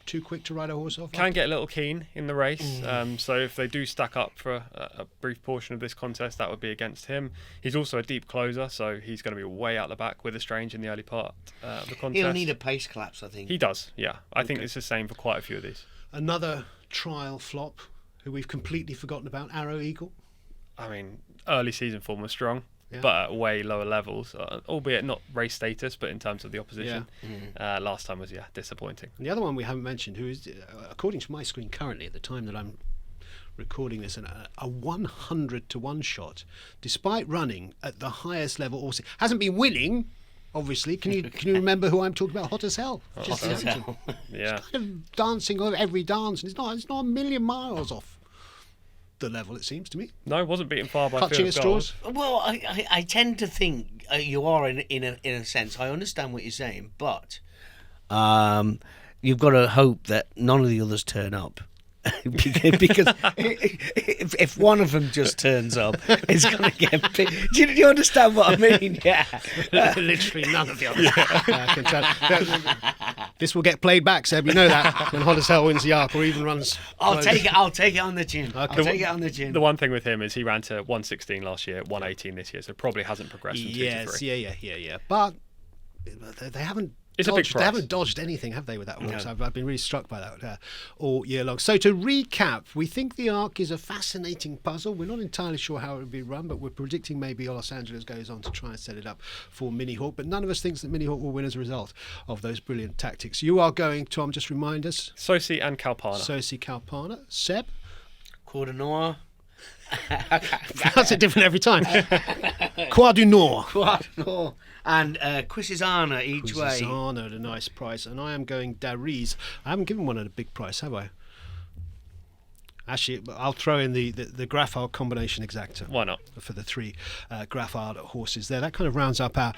too quick to ride a horse off? Can get a little keen in the race. So if they do stack up for a brief portion of this contest, that would be against him. He's also a deep closer, so he's going to be way out the back with a Strange in the early part of the contest. He'll need a pace collapse, I think. He does, yeah. I think it's the same for quite a few of these. Another trial flop who we've completely forgotten about, Arrow Eagle. I mean, early season form was strong. Yeah. But at way lower levels, albeit not race status, but in terms of the opposition. Last time was, disappointing. And the other one we haven't mentioned, who is, according to my screen currently, at the time that I'm recording this, a 100 to 1 shot, despite running at the highest level, also hasn't been winning. Obviously, can you remember who I'm talking about? Hot as Hell. Hot as Hell. Yeah. Kind of dancing on every dance, and it's not a million miles off the level, it seems to me. No, wasn't beaten far by Clutching few at goals. straws. Well, I tend to think you are in a sense. I understand what you're saying, but you've got to hope that none of the others turn up. because if one of them just turns up, it's going to get big. Do you understand what I mean? Yeah. Literally none of the others can turn. This will get played back, Seb. You know that when Hot as Hell wins the Arc or even runs. I'll take it on the chin. Okay. I'll take it on the chin. The one thing with him is he ran to 116 last year, 118 this year, so probably hasn't progressed from 2 to 3. Yeah. But they haven't. It's a big They price. haven't dodged anything, have they, with that horse? No. I've been really struck by that all year long. So to recap, we think the Arc is a fascinating puzzle. We're not entirely sure how it will be run, but we're predicting maybe Los Angeles goes on to try and set it up for Mini Hawk. But none of us thinks that Mini Hawk will win as a result of those brilliant tactics. You are going, Tom, just remind us. Sosi and Calpana. Sosi, Calpana. Seb? Cour du Nord. That's it different every time. Croix du Nord. Cour du Nord. And Quisisana each way. Quisisana at a nice price. And I am going Dariz. I haven't given one at a big price, have I? Actually, I'll throw in the Graffard combination exacta. Why not? For the 3 Graffard horses there. That kind of rounds up our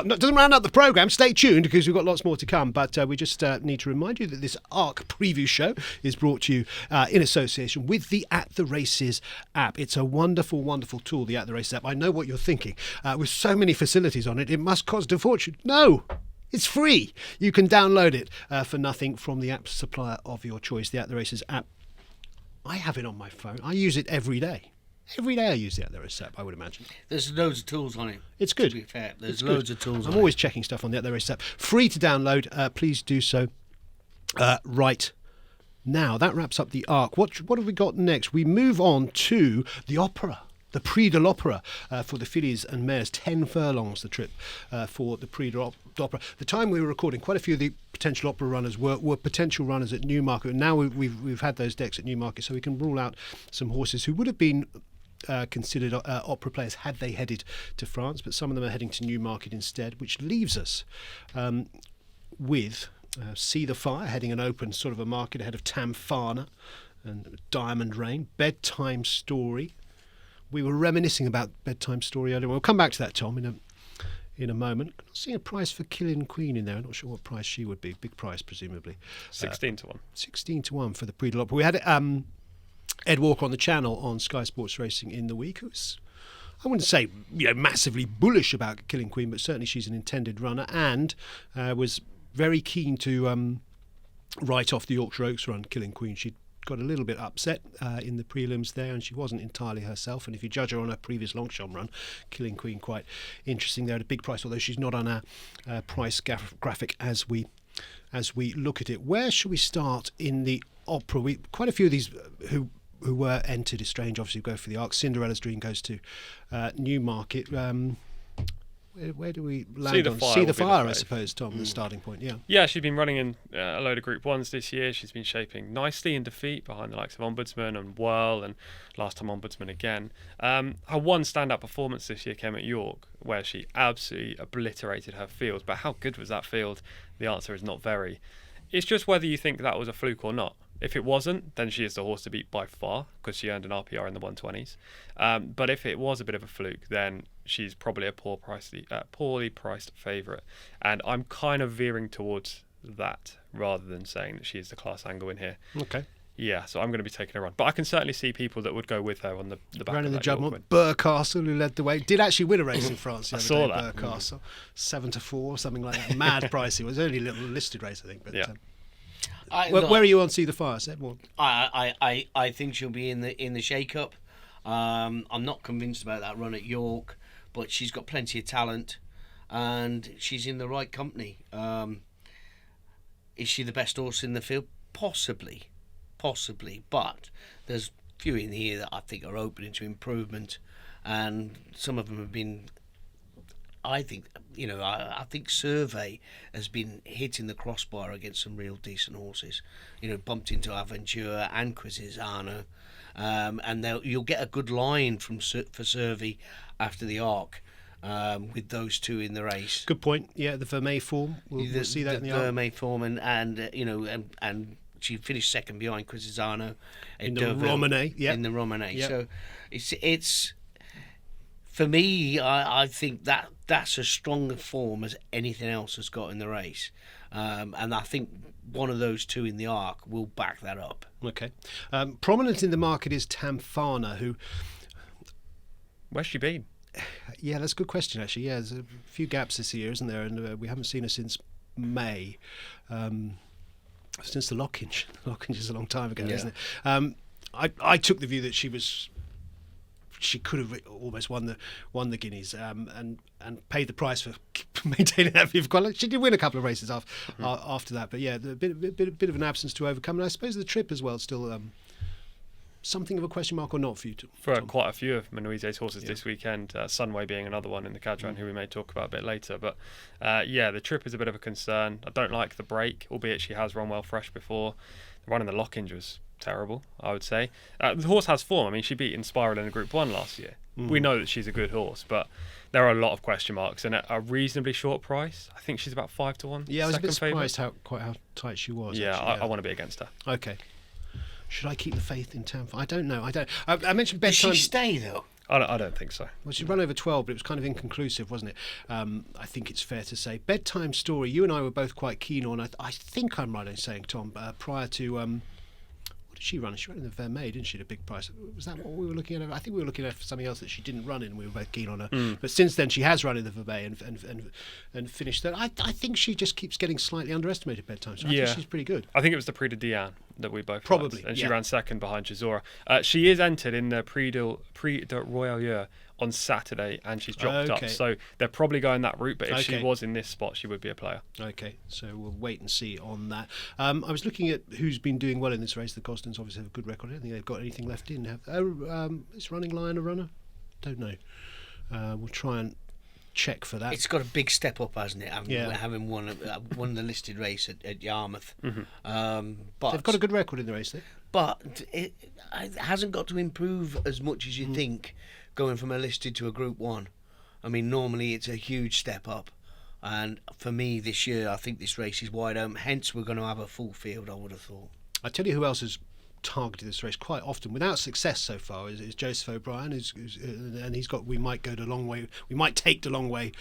doesn't round up the programme. Stay tuned because we've got lots more to come. But we just need to remind you that this ARC preview show is brought to you in association with the At the Races app. It's a wonderful, wonderful tool, the At the Races app. I know what you're thinking. With so many facilities on it, it must cost a fortune. No! It's free. You can download it for nothing from the app supplier of your choice, the At the Races app. I have it on my phone. I use it every day. Every day I use the At the Races app, I would imagine. There's loads of tools on it. It's good. To be fair, there's It's loads good. of tools on I'm always checking stuff on the At the Races app. Free to download. Please do so right now. That wraps up the Arc. What have we got next? We move on to the Opera. The Prix de l'Opera for the fillies and mares. 10 furlongs the trip for the Prix de l'Opera. The time we were recording, quite a few of the potential opera runners were potential runners at Newmarket. And now we've had those decks at Newmarket, so we can rule out some horses who would have been considered opera players had they headed to France, but some of them are heading to Newmarket instead, which leaves us with See the Fire heading an open sort of a market ahead of Tamfana and Diamond Rain. Bedtime Story. We were reminiscing about Bedtime Story earlier. We'll come back to that, Tom, in a moment. I'm seeing a price for Killing Queen in there. I'm not sure what price she would be. Big price, presumably. 16 to 1. 16 to 1 for the Prix de l'Opera. We had Ed Walker on the channel on Sky Sports Racing in the week. Who was, I wouldn't say massively bullish about Killing Queen, but certainly she's an intended runner and was very keen to write off the Yorkshire Oaks run, Killing Queen. She'd got a little bit upset in the prelims there, and she wasn't entirely herself. And if you judge her on her previous Longchamp run, Killing Queen quite interesting there at a big price, although she's not on our price graphic as we look at it. Where should we start in the Opera? Quite a few of these who were entered is strange. Obviously, go for the Arc. Cinderella's Dream goes to Newmarket. Where do we land on? See the Fire, I suppose, Tom, the starting point, yeah. Yeah, she's been running in a load of Group 1s this year. She's been shaping nicely in defeat behind the likes of Ombudsman and Whirl, and last time Ombudsman again. Her one standout performance this year came at York, where she absolutely obliterated her field. But how good was that field? The answer is not very. It's just whether you think that was a fluke or not. If it wasn't, then she is the horse to beat by far because she earned an RPR in the 120s. But if it was a bit of a fluke, then she's probably a poorly priced favourite. And I'm kind of veering towards that rather than saying that she is the class angle in here. Okay. Yeah, so I'm going to be taking a run. But I can certainly see people that would go with her on the back Ran of in the that York judgment. win. Burcastle, who led the way, did actually win a race in France the other saw day. that. Burcastle, 7-4, something like that. Mad price. It was only a little listed race, I think. But, Yeah. where are you on See the Fire, Seb? I think she'll be in the shake-up. I'm not convinced about that run at York, but she's got plenty of talent, and she's in the right company. Is she the best horse in the field? Possibly, but there's few in here that I think are opening to improvement, and some of them have been. I think I think Survey has been hitting the crossbar against some real decent horses. Bumped into Aventura and Quisizano, and you'll get a good line for Survey after the Arc. With those two in the race. Good point. Yeah, the Vermeer form. We'll see that in the Vermeer form, and she finished second behind Quisizano in the Romanée. Yeah, in the Romanée. Yep. So it's for me. I think that's as strong a form as anything else has got in the race, and I think one of those two in the Arc will back that up. Okay. Prominent in the market is Tamfana, who. Where's she been? Yeah, that's a good question, actually. Yeah, there's a few gaps this year, isn't there? And we haven't seen her since May, since the Lockinge. Lockinge is a long time ago, isn't it? I took the view that she could have almost won the Guineas and paid the price for maintaining that view for quite long. She did win a couple of races after that, but yeah, a bit of an absence to overcome. And I suppose the trip as well still. Something of a question mark or not for you, For Tom? quite a few of Menuise's horses this weekend, Sunway being another one in the Cadran, who we may talk about a bit later. But the trip is a bit of a concern. I don't like the break, albeit she has run well fresh before. The run in the Lockinge was terrible, I would say. The horse has form. I mean, she beat Inspiral in a Group 1 last year. We know that she's a good horse, but there are a lot of question marks. And at a reasonably short price, I think she's about 5-1. Yeah, I was a bit surprised how tight she was. Yeah, actually, I want to be against her. Okay. Should I keep the faith in Tampa? I don't know. I mentioned bedtime. Does she stay though? I don't think so. Well, she ran over 12, but it was kind of inconclusive, wasn't it? I think it's fair to say. Bedtime Story, you and I were both quite keen on. I think I'm right in saying, Tom, prior to... what did she run? She ran in the Vermeer, didn't she, at a big price? Was that what we were looking at? I think we were looking at something else that she didn't run in, and we were both keen on her. But since then, she has run in the Vermeer and finished that. I think she just keeps getting slightly underestimated, Bedtime Story. I think she's pretty good. I think it was the Prix de Diane that we both Probably, liked, and she ran second behind Chisora. She is entered in the Prix de Royalieu on Saturday, and she's dropped up. So they're probably going that route, but if she was in this spot, she would be a player. Okay, so we'll wait and see on that. I was looking at who's been doing well in this race. The Costons obviously have a good record. I don't think they've got anything left in. Is Running Lion a runner? Don't know. We'll try and check for that. It's got a big step up, hasn't it? Having won the listed race at Yarmouth. But they've got a good record in the race there. But it hasn't got to improve as much as you think going from a listed to a Group 1. I mean, normally it's a huge step up. And for me this year, I think this race is wide open. Hence, we're going to have a full field, I would have thought. I tell you who else has targeted this race quite often without success so far is Joseph O'Brien, and he's got. We might go the long way. We might take the long way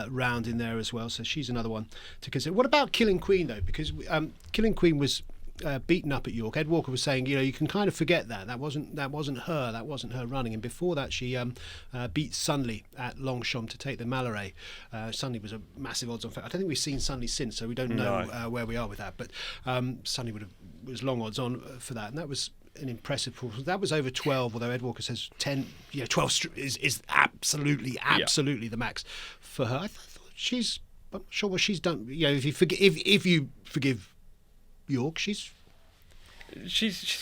round in there as well. So she's another one to consider. What about Killing Queen though? Because Killing Queen was beaten up at York. Ed Walker was saying, you can kind of forget that wasn't her. That wasn't her running. And before that, she beat Sunley at Longchamp to take the Malloret. Sunley was a massive odds on fact. I don't think we've seen Sunley since, so we don't know where we are with that. But Sunley was long odds on for that, and that was an impressive performance. That was over 12, although Ed Walker says 10. 12 is absolutely the max for her. I thought I'm not sure what she's done. If you forgive York, she's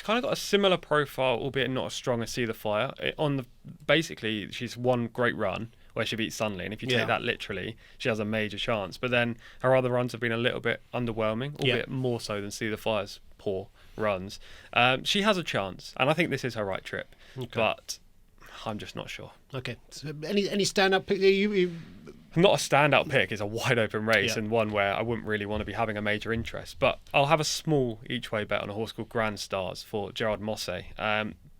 kind of got a similar profile, albeit not as strong as See the Fire. Basically, she's one great run where she beat Sunley, and if you take that literally, she has a major chance. But then her other runs have been a little bit underwhelming, albeit more so than See the Fire's poor runs. She has a chance, and I think this is her right trip, but I'm just not sure. Okay. So any stand-up pick? You not a standout pick. It's a wide open race, Yeah. and one where I wouldn't really want to be having a major interest. But I'll have a small each way bet on a horse called Grand Stars for Gerard Mosse.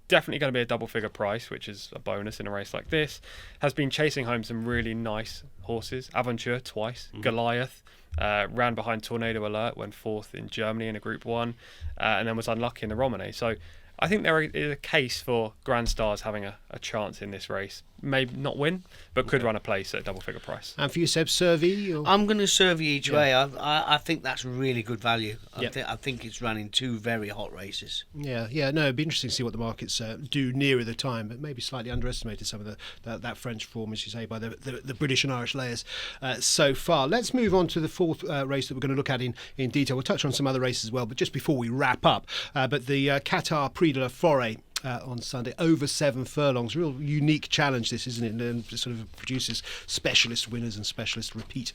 Definitely going to be a double figure price, which is a bonus in a race like this. Has been chasing home some really nice horses. Aventure twice, Goliath. Ran behind Tornado Alert, went fourth in Germany in a Group 1, and then was unlucky in the Romane. So I think there is a case for Grand Stars having a chance in this race. Maybe not win, but could run a place at a double figure price. And for you, Seb, Survey? Or? I'm going to serve you each way. I think that's really good value. Yep. I think it's running 2 very hot races. Yeah, no, it'd be interesting to see what the markets do nearer the time, but maybe slightly underestimated some of that French form, as you say, by the British and Irish layers so far. Let's move on to the fourth race that we're going to look at in detail. We'll touch on some other races as well, but just before we wrap up, but the Qatar Prix de la Foret on Sunday, over 7 furlongs. Real unique challenge this, isn't it? And it sort of produces specialist winners and specialist repeat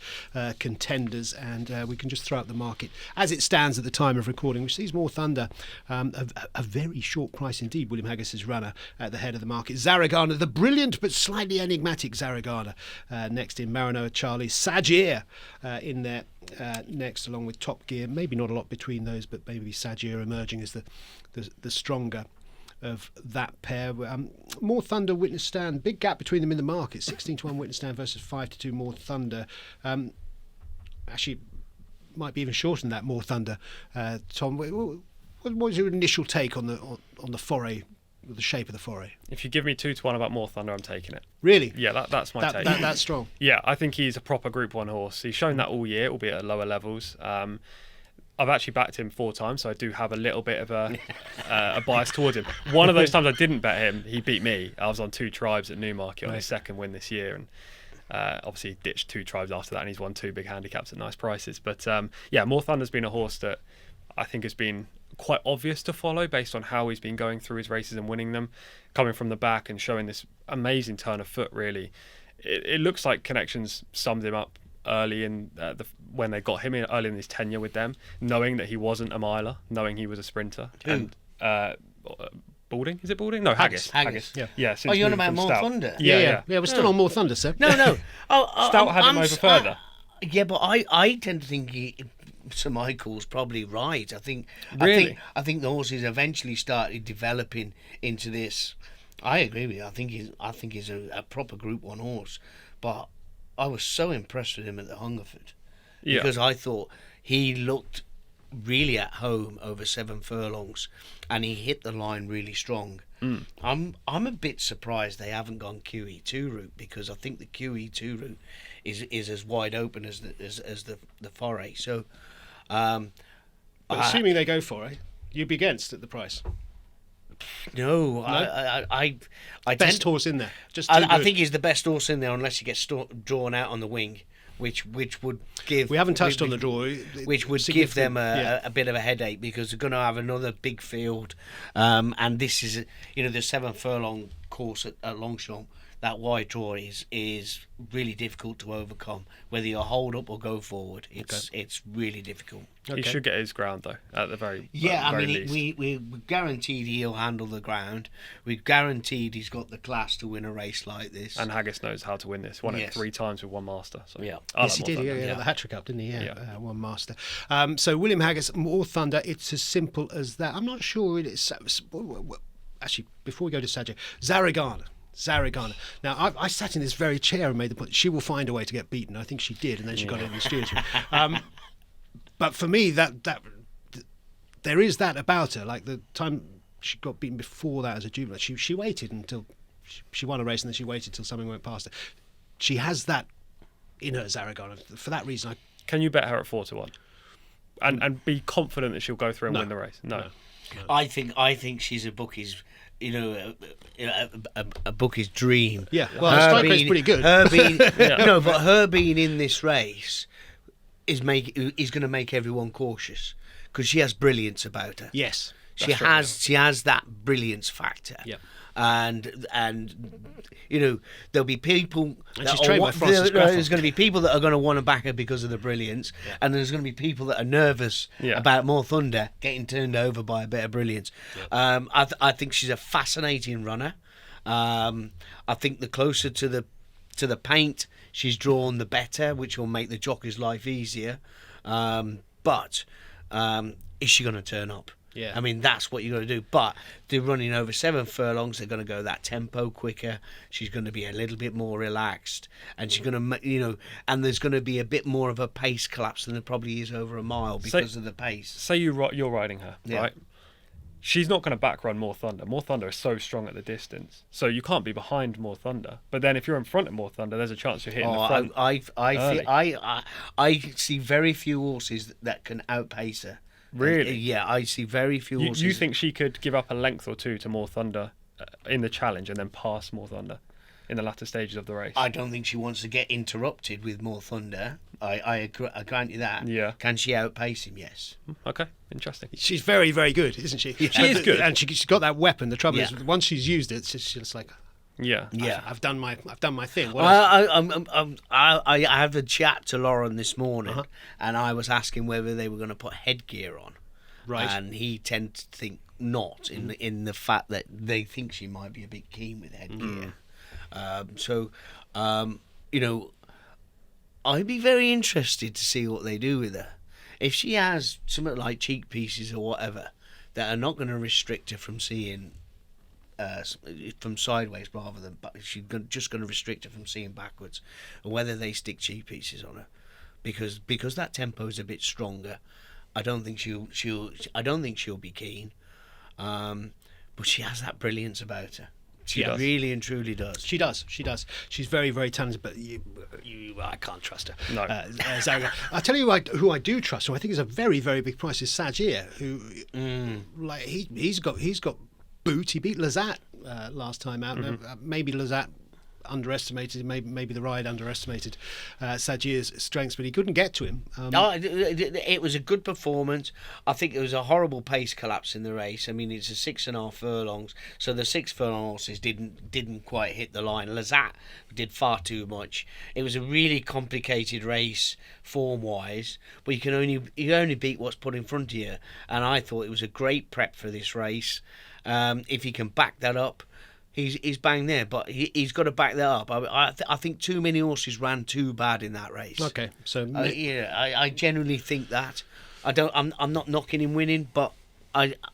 contenders, and we can just throw out the market as it stands at the time of recording, which sees More Thunder, a very short price indeed. William Haggis's runner at the head of the market. Zaragana, the brilliant but slightly enigmatic Zaragana, next in Marino Charlie. Sajir in there next, along with Top Gear. Maybe not a lot between those, but maybe Sajir emerging as the stronger of that pair. More Thunder, Witness Stand, big gap between them in the market. 16-1 Witness Stand versus 5-2 More Thunder. Actually, might be even shorter than that. More Thunder. Tom, what was your initial take on the Foret, the shape of the Foret? If you give me 2-1 about More Thunder, I'm taking it. Really? Yeah, that's my take. That's strong. Yeah, I think he's a proper Group 1 horse. He's shown that all year, albeit at lower levels. I've actually backed him 4 times, so I do have a little bit of a bias towards him. One of those times I didn't bet him, he beat me. I was on 2 Tribes at Newmarket on his second win this year, and obviously he ditched 2 Tribes after that, and he's won 2 big handicaps at nice prices. But More Thunder's been a horse that I think has been quite obvious to follow based on how he's been going through his races and winning them, coming from the back and showing this amazing turn of foot. Really, it looks like Connections summed him up early in when they got him in early in his tenure with them, knowing that he wasn't a miler, knowing he was a sprinter. Who? And Balding? Is it Balding? No, Haggis. Yeah. Oh, you're on about More Thunder? Yeah. We're still on More Thunder, sir. No. Stout had him over further. Yeah, but I tend to think Sir Michael's probably right. I think Really? I think the horses eventually started developing into this. I agree with you. I think he's a proper Group 1 horse, but I was so impressed with him at the Hungerford because I thought he looked really at home over 7 furlongs, and he hit the line really strong. I'm a bit surprised they haven't gone QE2 route, because I think the QE2 route is as wide open as the Foret. So, But assuming they go for it, you'd be against at the price. No, I Best horse in there. I think he's the best horse in there, unless he gets drawn out on the wing, which would give. We haven't touched on the draw. Which would give them a bit of a headache, because they're going to have another big field, and this is the 7 furlong course at Longchamp. That wide draw is really difficult to overcome. Whether you hold up or go forward, it's really difficult. He should get his ground though, at the very least. We we guaranteed he'll handle the ground. We've guaranteed he's got the class to win a race like this. And Haggis knows how to win this. Won it 3 times with 1 master. So yeah, yes, he did. Yeah, the hat trick up, didn't he? Yeah. 1 master. So William Haggis, More Thunder. It's as simple as that. I'm not sure it is. Actually, before we go to Sajid, Zaragana. Now, I sat in this very chair and made the point she will find a way to get beaten. I think she did, and then she got in the studio. But for me, that there is that about her. Like the time she got beaten before that as a juvenile, she waited until she won a race, and then she waited till something went past her. She has that in her, Zaragana. For that reason, Can you bet her at 4-1, and be confident that she'll go through and win the race? No. I think she's a bookie's. A bookie's dream. Yeah, well, her strike rate's pretty good. Her being, but her being in this race is going to make everyone cautious, because she has brilliance about her. Yes, she has that brilliance factor. Yeah. And there'll be people. And she's trained by Francis There's going to be people that are going to want to back her because of the brilliance, and there's going to be people that are nervous about More Thunder getting turned over by a bit of brilliance. Yeah. I think she's a fascinating runner. I think the closer to the paint she's drawn, the better, which will make the jockey's life easier. But is she going to turn up? Yeah. I mean, that's what you've got to do. But they're running over 7 furlongs. They're going to go that tempo quicker. She's going to be a little bit more relaxed. And she's going to, and there's going to be a bit more of a pace collapse than there probably is over a mile because of the pace. Say you're riding her, right? She's not going to back run More Thunder. More Thunder is so strong at the distance. So you can't be behind More Thunder. But then if you're in front of More Thunder, there's a chance you're hitting the front. I see very few horses that can outpace her. Really? Yeah, I see very few horses. You think she could give up a length or two to More Thunder in the challenge and then pass More Thunder in the latter stages of the race? I don't think she wants to get interrupted with More Thunder. I grant you that. Yeah. Can she outpace him? Yes. Okay, interesting. She's very, very good, isn't she? Yeah. She is good. And she's got that weapon. The trouble is, once she's used it, she's just like... Yeah. I've done my thing. I had a chat to Lauren this morning, and I was asking whether they were going to put headgear on, right? And he tended to think not, in the fact that they think she might be a bit keen with headgear. I'd be very interested to see what they do with her. If she has something like cheek pieces or whatever that are not going to restrict her from seeing. From sideways rather than, but she's just going to restrict her from seeing backwards, and whether they stick cheek pieces on her, because that tempo is a bit stronger. I don't think she'll be keen, but she has that brilliance about her. She really and truly does. She does. She's very, very talented, but I can't trust her. No. Zaragoza. I'll tell you who I do trust, who I think is a very, very big price, is Sagier, who he's got boot. He beat Lazat last time out. Maybe Lazat underestimated, maybe the ride underestimated Sagier's strengths, but he couldn't get to him. It was a good performance. I think it was a horrible pace collapse in the race. I mean, it's a 6.5 furlongs, so the 6 furlong horses didn't quite hit the line. Lazat did far too much. It was a really complicated race form wise, but you only beat what's put in front of you. And I thought it was a great prep for this race. If he can back that up, he's bang there. But he's got to back that up. I think too many horses ran too bad in that race. Okay, so I genuinely think that. I'm not knocking him winning, but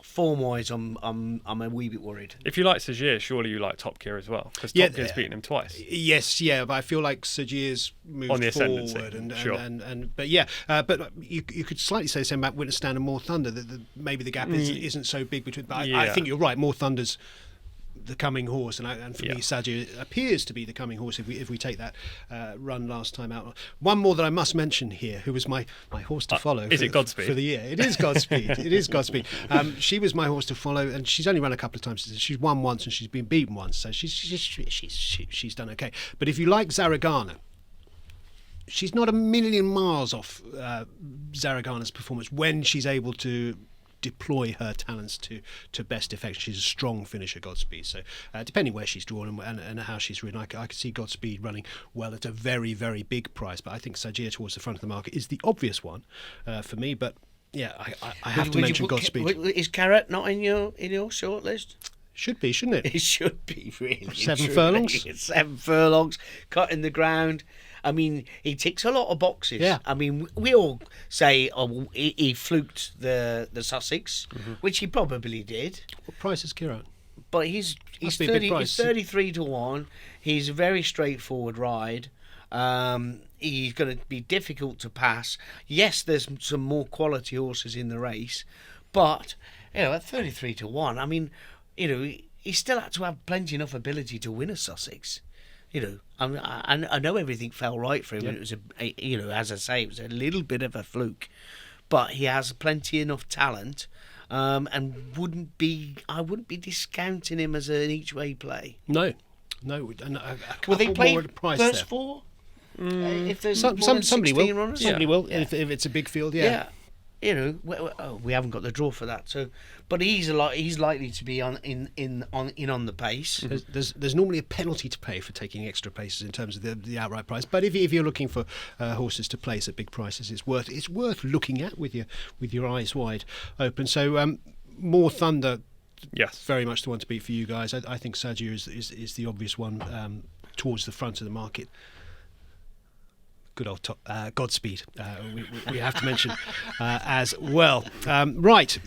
form wise, I'm a wee bit worried. If you like Sagier, surely you like Top Gear as well, because Top Gear's beaten him twice. Yes, but I feel like Sagier's moved on the forward, but you could slightly say the same about Witness Stand and More Thunder. That maybe the gap isn't so big between. But I think you're right. More Thunder's the coming horse, and for me, Sagier appears to be the coming horse if we take that run last time out. One more that I must mention here, who was my horse to follow. Is it Godspeed? For the year? It is Godspeed. It is Godspeed. She was my horse to follow, and she's only run a couple of times. She's won once and she's been beaten once, so she's done okay. But if you like Zaragoza, she's not a million miles off Zaragoza's performance when she's able to deploy her talents to best effect. She's a strong finisher, Godspeed. So depending where she's drawn and how she's ridden, I could see Godspeed running well at a very, very big price. But I think Sagier towards the front of the market is the obvious one for me. But yeah, I have to mention Godspeed. Is Carrot not in your short list? Should be, shouldn't it? It should be, really. 7 furlongs? 7 furlongs, cut in the ground. I mean, he ticks a lot of boxes. Yeah. I mean, we all say he fluked the Sussex, which he probably did. What price is Kira? But he's 33 to 1. He's a very straightforward ride. He's going to be difficult to pass. Yes, there's some more quality horses in the race, but at 33 to 1, I mean, he still had to have plenty enough ability to win a Sussex. I know everything fell right for him. Yeah. It was as I say, it was a little bit of a fluke, but he has plenty enough talent, and I wouldn't be discounting him as an each way play. No. Will they play first 4? If there's somebody will. Runners? Somebody will if it's a big field. Yeah. We haven't got the draw for that. So, but he's likely to be on the pace. There's normally a penalty to pay for taking extra paces in terms of the outright price. But if you're looking for horses to place at big prices, it's worth looking at with your eyes wide open. So More Thunder, yes, very much the one to beat for you guys. I think Sagier is the obvious one towards the front of the market. good old Godspeed, we have to mention as well. Right,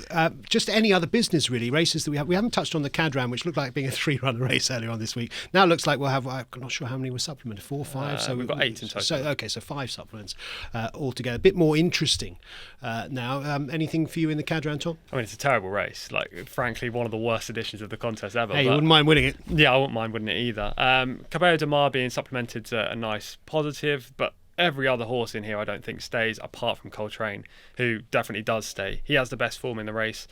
just any other business really, races that we have. We haven't touched on the Cadran, which looked like being a 3-runner race earlier on this week. Now it looks like we'll have, I'm not sure how many were supplemented, 4 or 5? So we've got 8 in total. So 5 supplements altogether. A bit more interesting now. Anything for you in the Cadran, Tom? I mean, it's a terrible race. Like, frankly, one of the worst editions of the contest ever. Hey, you wouldn't mind winning it? Yeah, I wouldn't mind winning it either. Cabello de Mar being supplemented a nice positive, but every other horse in here I don't think stays, apart from Coltrane, who definitely does stay. He has the best form in the race.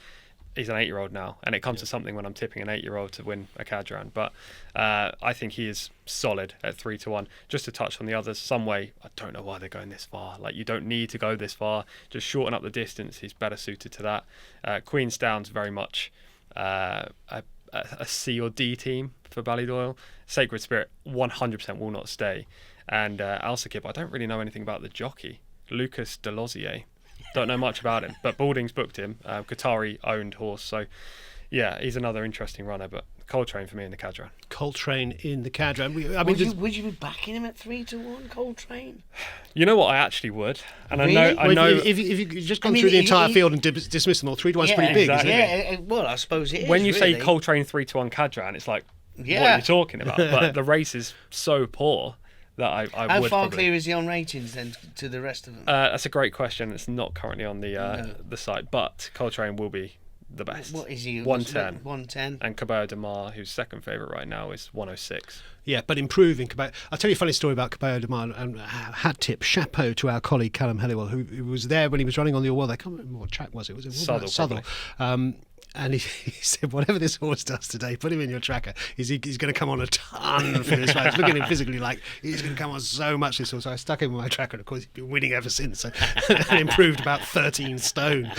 He's an 8-year-old now, and it comes to something when I'm tipping an 8-year-old to win a Cadran. But I think he is solid at 3-1. Just to touch on the others, some way, I don't know why they're going this far. Like, you don't need to go this far. Just shorten up the distance. He's better suited to that. Queenstown's very much a C or D team for Ballydoyle. Sacred Spirit 100% will not stay. And Alsakip, I don't really know anything about the jockey, Lucas Delosier. Don't know much about him, but Balding's booked him. Qatari owned horse, so yeah, he's another interesting runner. But Coltrane for me in the Cadran. Coltrane in the Cadran. Would you be backing him at 3-1, Coltrane? You know what, I actually would, and Really? I know. If you just gone through the entire field and dismiss them all, 3-1's pretty big, exactly. isn't it? Yeah, well, I suppose it is. When you really. say Coltrane 3-1 Cadran, it's like, Yeah. what are you talking about? But the race is so poor that I How would far probably. clear is he on ratings then to the rest of them? That's a great question. It's not currently on the site, but Coltrane will be the best. What is he? 110. 110. And Cabello de Mar, who's second favourite right now, is 106. Yeah, but improving. I'll tell you a funny story about Cabello de Mar, and hat tip, chapeau to our colleague Callum Helliwell, who was there when he was running on the All World. I can't remember what track was it. Was it Southall? And he said, whatever this horse does today, put him in your tracker. He's going to come on a ton for this race. Looking at him physically like he's going to come on so much this horse. So I stuck him in my tracker, and of course he's been winning ever since. So, and improved about 13 stone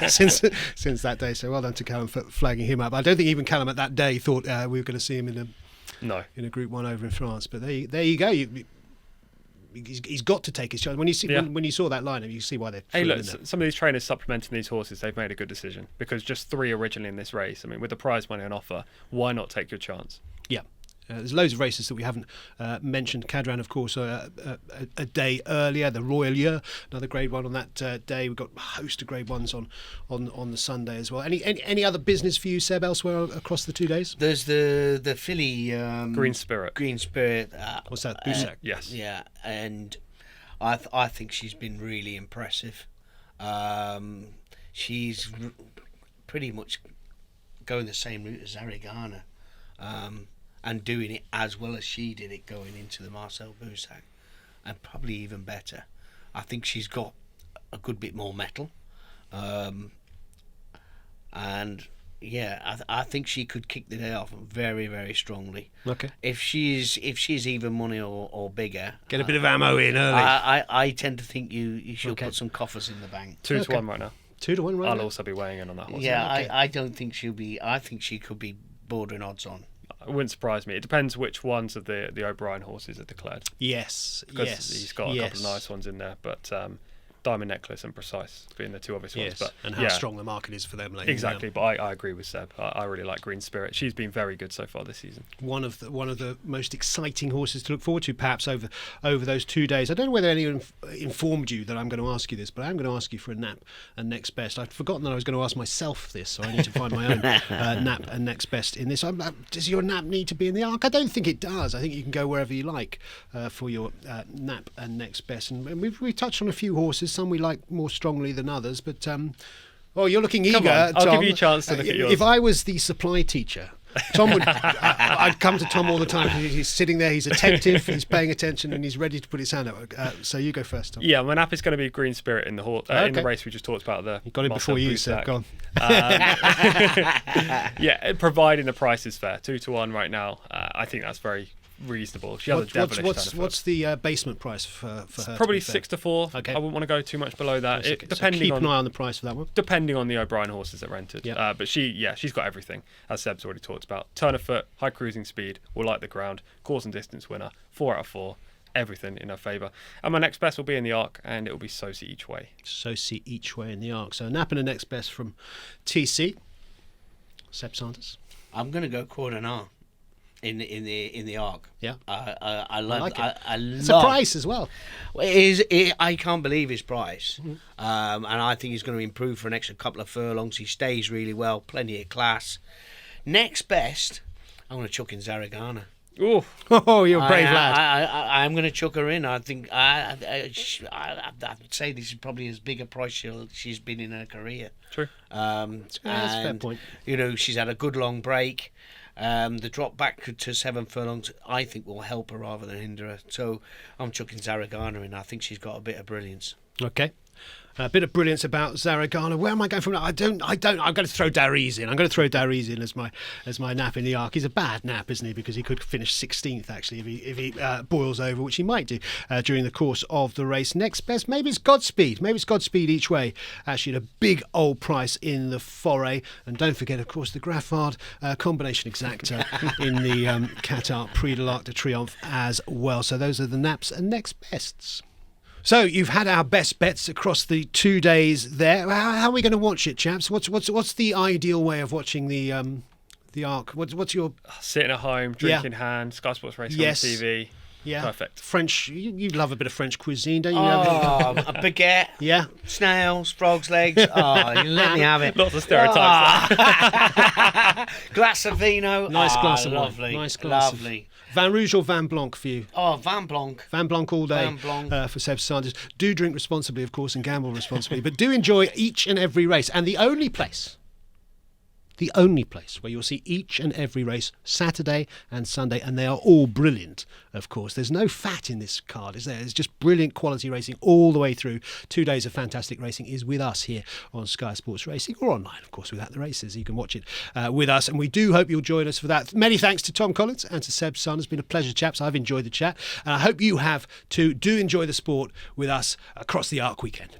since that day. So well done to Callum for flagging him up. I don't think even Callum at that day thought we were going to see him in a Group 1 over in France. But there you go. He's got to take his chance. When you saw that lineup, you see why they're. Hey, look, some of these trainers supplementing these horses, they've made a good decision, because just 3 originally in this race. I mean, with the prize money on offer, why not take your chance? Yeah. There's loads of races that we haven't mentioned. Cadran, of course, a day earlier. The Royal Year, another Grade 1 on that day. We've got a host of Grade 1s on the Sunday as well. Any other business for you, Seb, elsewhere across the 2 days? There's the filly Green Spirit. What's that? Busak? Yes. Yeah, and I think she's been really impressive. She's pretty much going the same route as Arigana. And doing it as well as she did it going into the Marcel Boussac, and probably even better. I think she's got a good bit more mettle, and yeah, I think she could kick the day off very, very strongly. Okay. If she's even money or bigger, Get a bit of ammo in early. I tend to think you should put some coffers in the bank. 2-1 right now. 2-1, right? I'll also be weighing in on that horse. Yeah, I don't think she'll be. I think she could be bordering odds on. It wouldn't surprise me. It depends which ones of the O'Brien horses are declared. Yes. Because he's got a couple of nice ones in there, but Diamond Necklace and Precise being the 2 obvious ones. But and how strong the market is for them lately. Exactly, but I agree with Seb. I really like Green Spirit. She's been very good so far this season. One of the most exciting horses to look forward to, perhaps over those 2 days. I don't know whether anyone informed you that I'm going to ask you this, but I'm going to ask you for a nap and next best. I'd forgotten that I was going to ask myself this, so I need to find my own nap and next best in this. Does your nap need to be in the Arc? I don't think it does. I think you can go wherever you like for your nap and next best. And we've touched on a few horses. Some we like more strongly than others, but you're looking eager. Come on, I'll Tom. give you a chance to look at yours. If I was the supply teacher, Tom would. I'd come to Tom all the time. He's sitting there. He's attentive. He's paying attention, and he's ready to put his hand up. So you go first, Tom. Yeah, my nap is going to be Green Spirit in the in the race we just talked about. You got it before you, so go on. Yeah, providing the price is fair, 2-1 right now. I think that's very reasonable. She has a devilish turn of foot. What's the basement price for her? Probably 6-4. Okay. I wouldn't want to go too much below that. So keep an eye on the price for that one. Depending on the O'Brien horses that rented. Yep. But she's got everything, as Seb's already talked about. Turn of foot, high cruising speed, will like the ground, course and distance winner, 4 out of 4. Everything in her favour. And my next best will be in the Arc, and it will be Sosi each way. Sosi each way in the Arc. So nap and a next best from TC. Seb Sanders. I'm going to go Coordinat. in the Arc. Yeah. I love like it. I It's love a price as well. I can't believe his price, and I think he's going to improve for an extra couple of furlongs. He stays really well, plenty of class. Next best, I'm going to chuck in Zaragana. Ooh. Oh, you're a brave lad. I'm going to chuck her in. I think I'd say this is probably as big a price she's been in her career. True. That's a fair point. You know, she's had a good long break. The drop back to 7 furlongs, I think, will help her rather than hinder her. So I'm chucking Zaragana in. I think she's got a bit of brilliance. Okay. A bit of brilliance about Zaragana. Where am I going from now? I'm going to throw Dariz in. I'm going to throw Dariz in as my nap in the Arc. He's a bad nap, isn't he? Because he could finish 16th actually if he boils over, which he might do during the course of the race. Next best, maybe it's Godspeed. Maybe it's Godspeed each way. Actually, at a big old price in the Foret, and don't forget, of course, the Graffard combination exacta in the Qatar Prix de l'Arc de Triomphe as well. So those are the naps and next bests. So you've had our best bets across the 2 days there. How are we going to watch it, chaps? What's the ideal way of watching the Arc? What's your Sitting at home, drink in hand, Sky Sports Racing on TV. Yeah, perfect. French. You love a bit of French cuisine, don't you? Oh, a baguette. Yeah. Snails, frogs' legs. Oh, you let me have it. Lots of stereotypes. Glass of vino. Nice glass of wine. Lovely. Nice glass. Lovely. Vin Rouge or Vin Blanc for you? Oh, Vin Blanc. Vin Blanc all day. Vin Blanc. For Seb Sanders. Do drink responsibly, of course, and gamble responsibly, but do enjoy each and every race. And the only place where you'll see each and every race, Saturday and Sunday, and they are all brilliant, of course. There's no fat in this card, is there? It's just brilliant quality racing all the way through. 2 days of fantastic racing is with us here on Sky Sports Racing, or online, of course, without the races. You can watch it with us, and we do hope you'll join us for that. Many thanks to Tom Collins and to Seb Sanders. It's been a pleasure, chaps. I've enjoyed the chat, and I hope you have too. Do enjoy the sport with us across the Arc weekend.